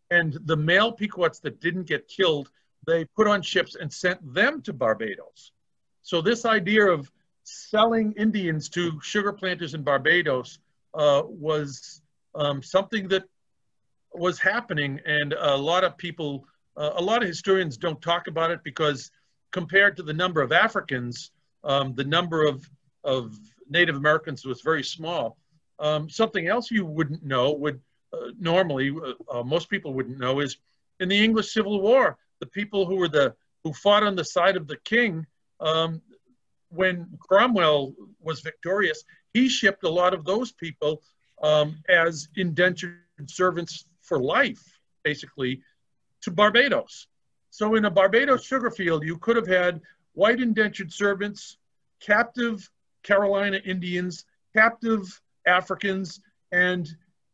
and the male Pequots that didn't get killed, they put on ships and sent them to Barbados. So this idea of selling Indians to sugar planters in Barbados was something that was happening, and a lot of people, a lot of historians don't talk about it because compared to the number of Africans, the number of Native Americans was very small. Something else you wouldn't know would normally, most people wouldn't know, is in the English Civil War, the people who fought on the side of the king, when Cromwell was victorious, he shipped a lot of those people as indentured servants for life, basically, to Barbados. So in a Barbados sugar field, you could have had white indentured servants, captive Carolina Indians, captive Africans, and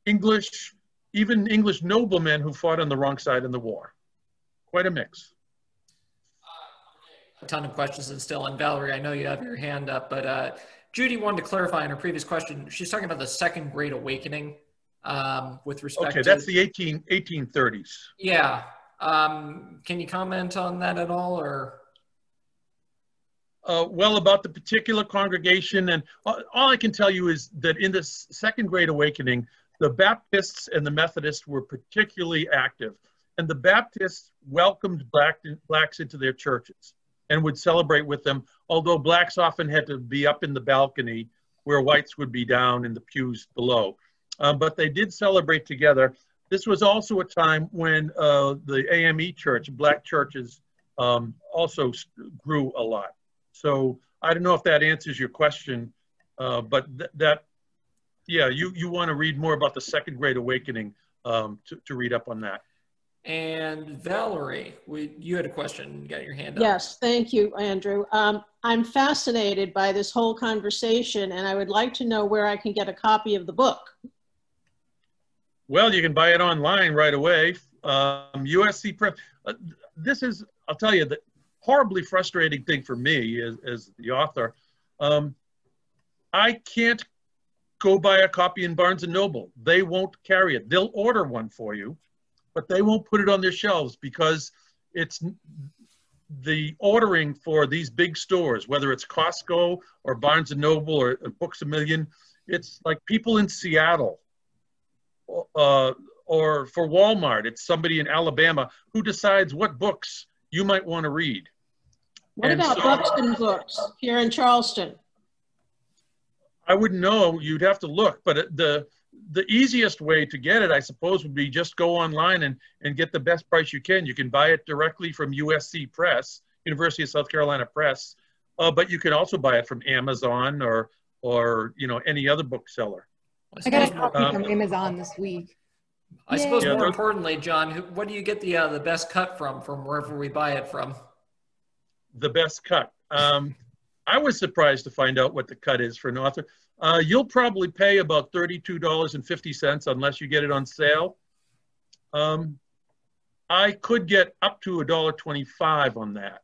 English, even English noblemen who fought on the wrong side in the war. Quite a mix. A ton of questions and still. And Valerie, I know you have your hand up, but Judy wanted to clarify in her previous question. She's talking about the Second Great Awakening with respect to... Okay, that's the 1830s. Yeah. Can you comment on that at all, or? Well, about the particular congregation, and all I can tell you is that in the Second Great Awakening, the Baptists and the Methodists were particularly active, and the Baptists welcomed blacks into their churches and would celebrate with them, although blacks often had to be up in the balcony where whites would be down in the pews below. But they did celebrate together. This was also a time when the AME church, black churches, also grew a lot. So I don't know if that answers your question, but yeah, you want to read more about the Second Great Awakening to read up on that. And Valerie, you had a question, you got your hand up. Yes, thank you, Andrew. I'm fascinated by this whole conversation, and I would like to know where I can get a copy of the book. Well, you can buy it online right away. USC Press. This is, I'll tell you, the horribly frustrating thing for me as the author. I can't go buy a copy in Barnes & Noble. They won't carry it. They'll order one for you, but they won't put it on their shelves because it's the ordering for these big stores, whether it's Costco or Barnes & Noble or Books A Million. It's like people in Seattle. Or for Walmart, it's somebody in Alabama who decides what books you might want to read. What about Buxton Books here in Charleston? I wouldn't know. You'd have to look. But the easiest way to get it, I suppose, would be just go online and get the best price you can. You can buy it directly from USC Press, University of South Carolina Press, but you can also buy it from Amazon or any other bookseller. I got a copy from Amazon this week. I suppose more importantly, John, what do you get the best cut from wherever we buy it from? The best cut. I was surprised to find out what the cut is for an author. You'll probably pay about $32.50 unless you get it on sale. I could get up to $1.25 on that.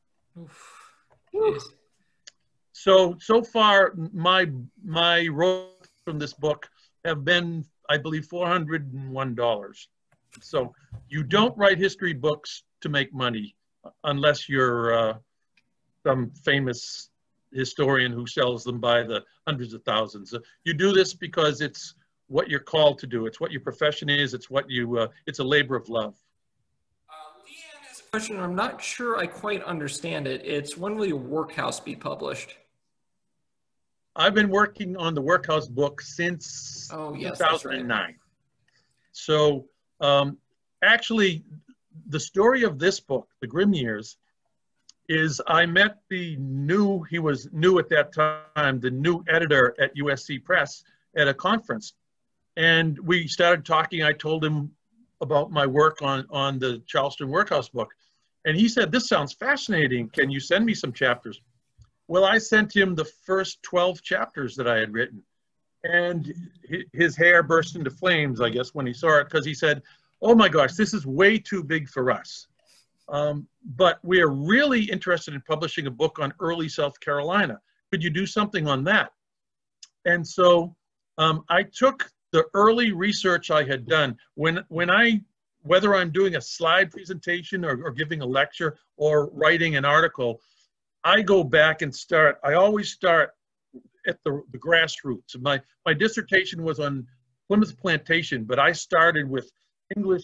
So far, my royalties from this book have been, I believe, $401. So you don't write history books to make money unless you're some famous historian who sells them by the hundreds of thousands. You do this because it's what you're called to do. It's what your profession is. It's what you. It's a labor of love. Leanne has a question. I'm not sure I quite understand it. It's when will your workhouse be published? I've been working on the workhouse book since 2009. Right. So actually, the story of this book, The Grim Years, is I met he was new at that time, the new editor at USC Press at a conference. And we started talking. I told him about my work on the Charleston Workhouse book. And he said, "This sounds fascinating. Can you send me some chapters?" Well, I sent him the first 12 chapters that I had written. And his hair burst into flames, I guess, when he saw it, because he said, "Oh my gosh, this is way too big for us. But we are really interested in publishing a book on early South Carolina. Could you do something on that?" And so I took the early research I had done. Whether I'm doing a slide presentation or giving a lecture or writing an article, I go back and I always start at the grassroots. My dissertation was on Plymouth Plantation, but I started with English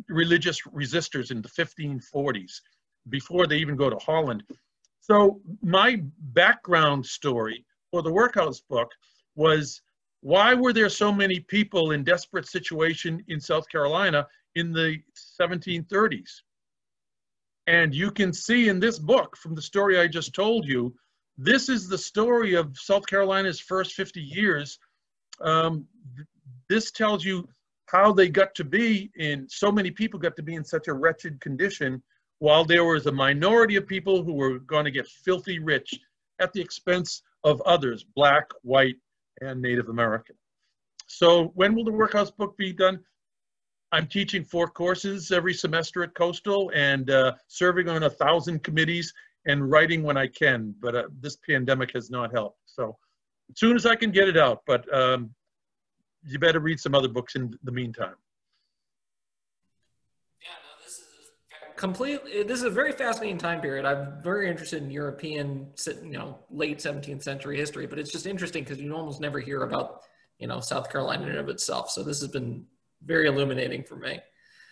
religious resistors in the 1540s, before they even go to Holland. So my background story for the Workhouse book was, why were there so many people in desperate situation in South Carolina in the 1730s? And you can see in this book, from the story I just told you, this is the story of South Carolina's first 50 years. This tells you how they got to be in, so many people got to be in such a wretched condition, while there was a minority of people who were going to get filthy rich at the expense of others, Black, white, and Native American. So when will the Workhouse book be done? I'm teaching 4 courses every semester at Coastal, and serving on 1,000 committees and writing when I can, but this pandemic has not helped. So as soon as I can get it out, but you better read some other books in the meantime. Yeah, no, this is a very fascinating time period. I'm very interested in European, late 17th century history, but it's just interesting because you almost never hear about, South Carolina in and of itself. So this has been very illuminating for me.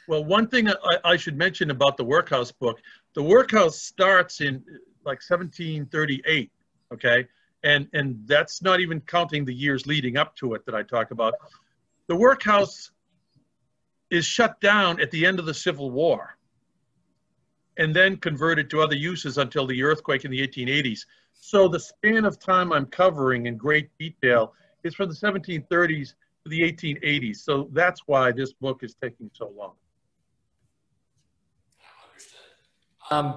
Well, one thing I should mention about the Workhouse book, the Workhouse starts in like 1738, okay? And that's not even counting the years leading up to it that I talk about. The Workhouse is shut down at the end of the Civil War and then converted to other uses until the earthquake in the 1880s. So the span of time I'm covering in great detail is from the 1730s to the 1880s. So that's why this book is taking so long.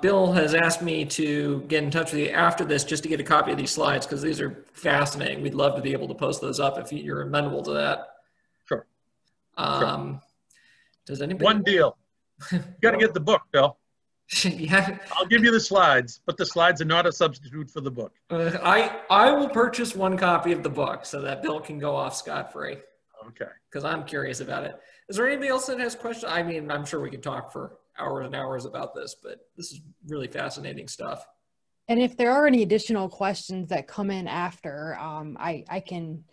Bill has asked me to get in touch with you after this just to get a copy of these slides because these are fascinating. We'd love to be able to post those up if you're amenable to that. Sure. Sure. Does anybody? One deal. You got to get the book, Bill. Yeah. I'll give you the slides, but the slides are not a substitute for the book. I will purchase one copy of the book so that Bill can go off scot-free. Okay. Because I'm curious about it. Is there anybody else that has questions? I mean, I'm sure we could talk for hours and hours about this, but this is really fascinating stuff. And if there are any additional questions that come in after, I can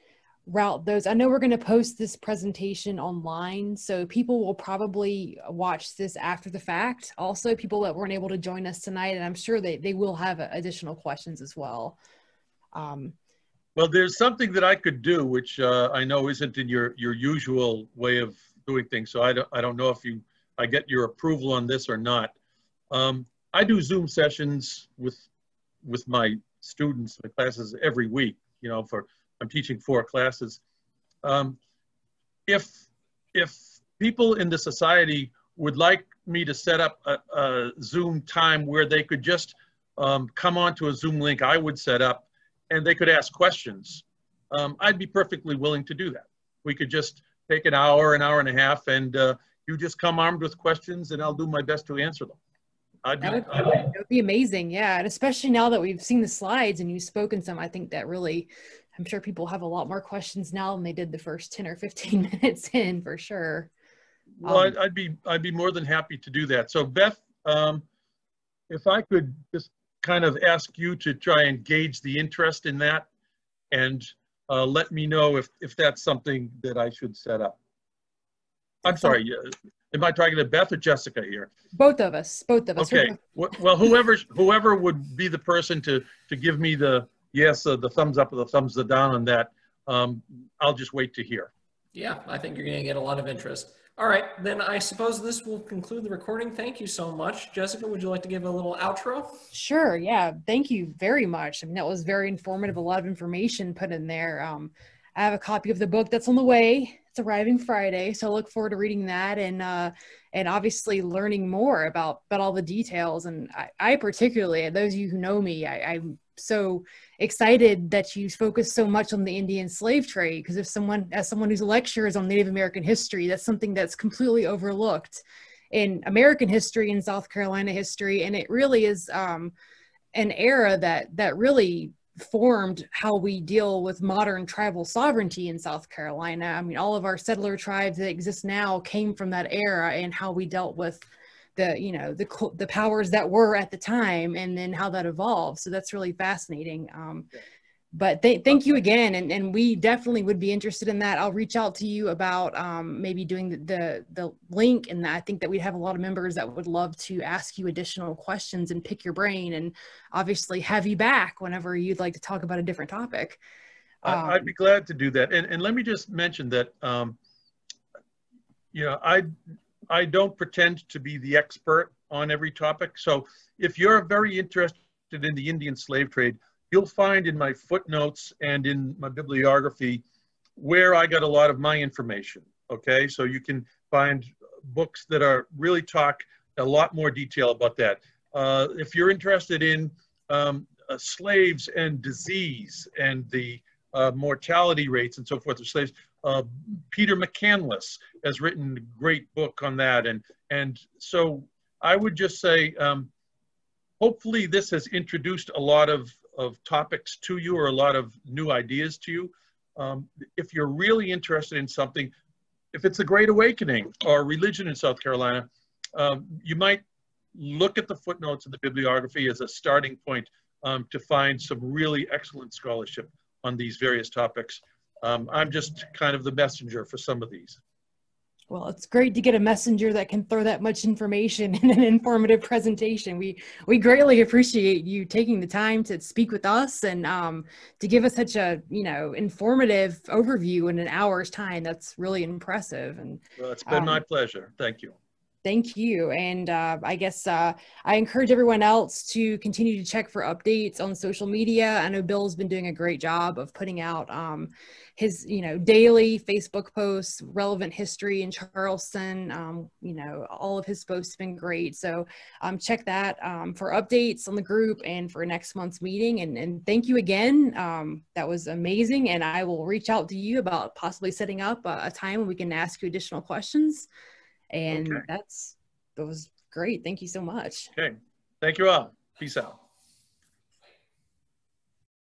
route those. I know we're going to post this presentation online, so people will probably watch this after the fact. Also, people that weren't able to join us tonight, and I'm sure they will have additional questions as well. Well, there's something that I could do, which I know isn't in your usual way of doing things. So I don't know if I get your approval on this or not. I do Zoom sessions with my students, my classes every week. I'm teaching 4 classes. If people in the society would like me to set up a Zoom time where they could just come onto a Zoom link I would set up, and they could ask questions, I'd be perfectly willing to do that. We could just take an hour and a half, and you just come armed with questions, and I'll do my best to answer them. That would be amazing, yeah. And especially now that we've seen the slides and you've spoken some, I think that really, I'm sure people have a lot more questions now than they did the first 10 or 15 minutes in, for sure. Well, I'd be more than happy to do that. So Beth, if I could just kind of ask you to try and gauge the interest in that, and let me know if that's something that I should set up. I'm sorry, am I talking to Beth or Jessica here? Both of us. Okay, well, whoever would be the person to give me the yes, the thumbs up or the thumbs down on that, I'll just wait to hear. Yeah, I think you're going to get a lot of interest. All right, then I suppose this will conclude the recording. Thank you so much. Jessica, would you like to give a little outro? Sure, yeah. Thank you very much. I mean, that was very informative, a lot of information put in there. I have a copy of the book that's on the way. It's arriving Friday, so I look forward to reading that and obviously learning more about all the details. And I particularly, those of you who know me, I'm so excited that you focus so much on the Indian slave trade, because as someone whose lectures on Native American history, that's something that's completely overlooked in American history and South Carolina history. And it really is an era that really formed how we deal with modern tribal sovereignty in South Carolina. I mean, all of our settler tribes that exist now came from that era, and how we dealt with the powers that were at the time, and then how that evolved. So that's really fascinating. But thank you again, and we definitely would be interested in that. I'll reach out to you about maybe doing the link, and I think that we'd have a lot of members that would love to ask you additional questions and pick your brain, and obviously have you back whenever you'd like to talk about a different topic. I'd be glad to do that. And let me just mention that, I don't pretend to be the expert on every topic. So if you're very interested in the Indian slave trade, you'll find in my footnotes and in my bibliography where I got a lot of my information, okay? So you can find books that are really talk a lot more detail about that. If you're interested in slaves and disease and the mortality rates and so forth of slaves, Peter McCandless has written a great book on that. And so I would just say, hopefully this has introduced a lot of topics to you, or a lot of new ideas to you. If you're really interested in something, if it's a Great Awakening or religion in South Carolina, you might look at the footnotes of the bibliography as a starting point to find some really excellent scholarship on these various topics. I'm just kind of the messenger for some of these. Well, it's great to get a messenger that can throw that much information in an informative presentation. We greatly appreciate you taking the time to speak with us and to give us such a, you know, informative overview in an hour's time. That's really impressive. And well, it's been my pleasure. Thank you. Thank you. And I guess I encourage everyone else to continue to check for updates on social media. I know Bill's been doing a great job of putting out his, you know, daily Facebook posts, relevant history in Charleston. You know, all of his posts have been great. So check that for updates on the group and for next month's meeting. And thank you again. That was amazing. And I will reach out to you about possibly setting up a time when we can ask you additional questions. And okay. that was great. Thank you so much. Okay. Thank you all. Peace out.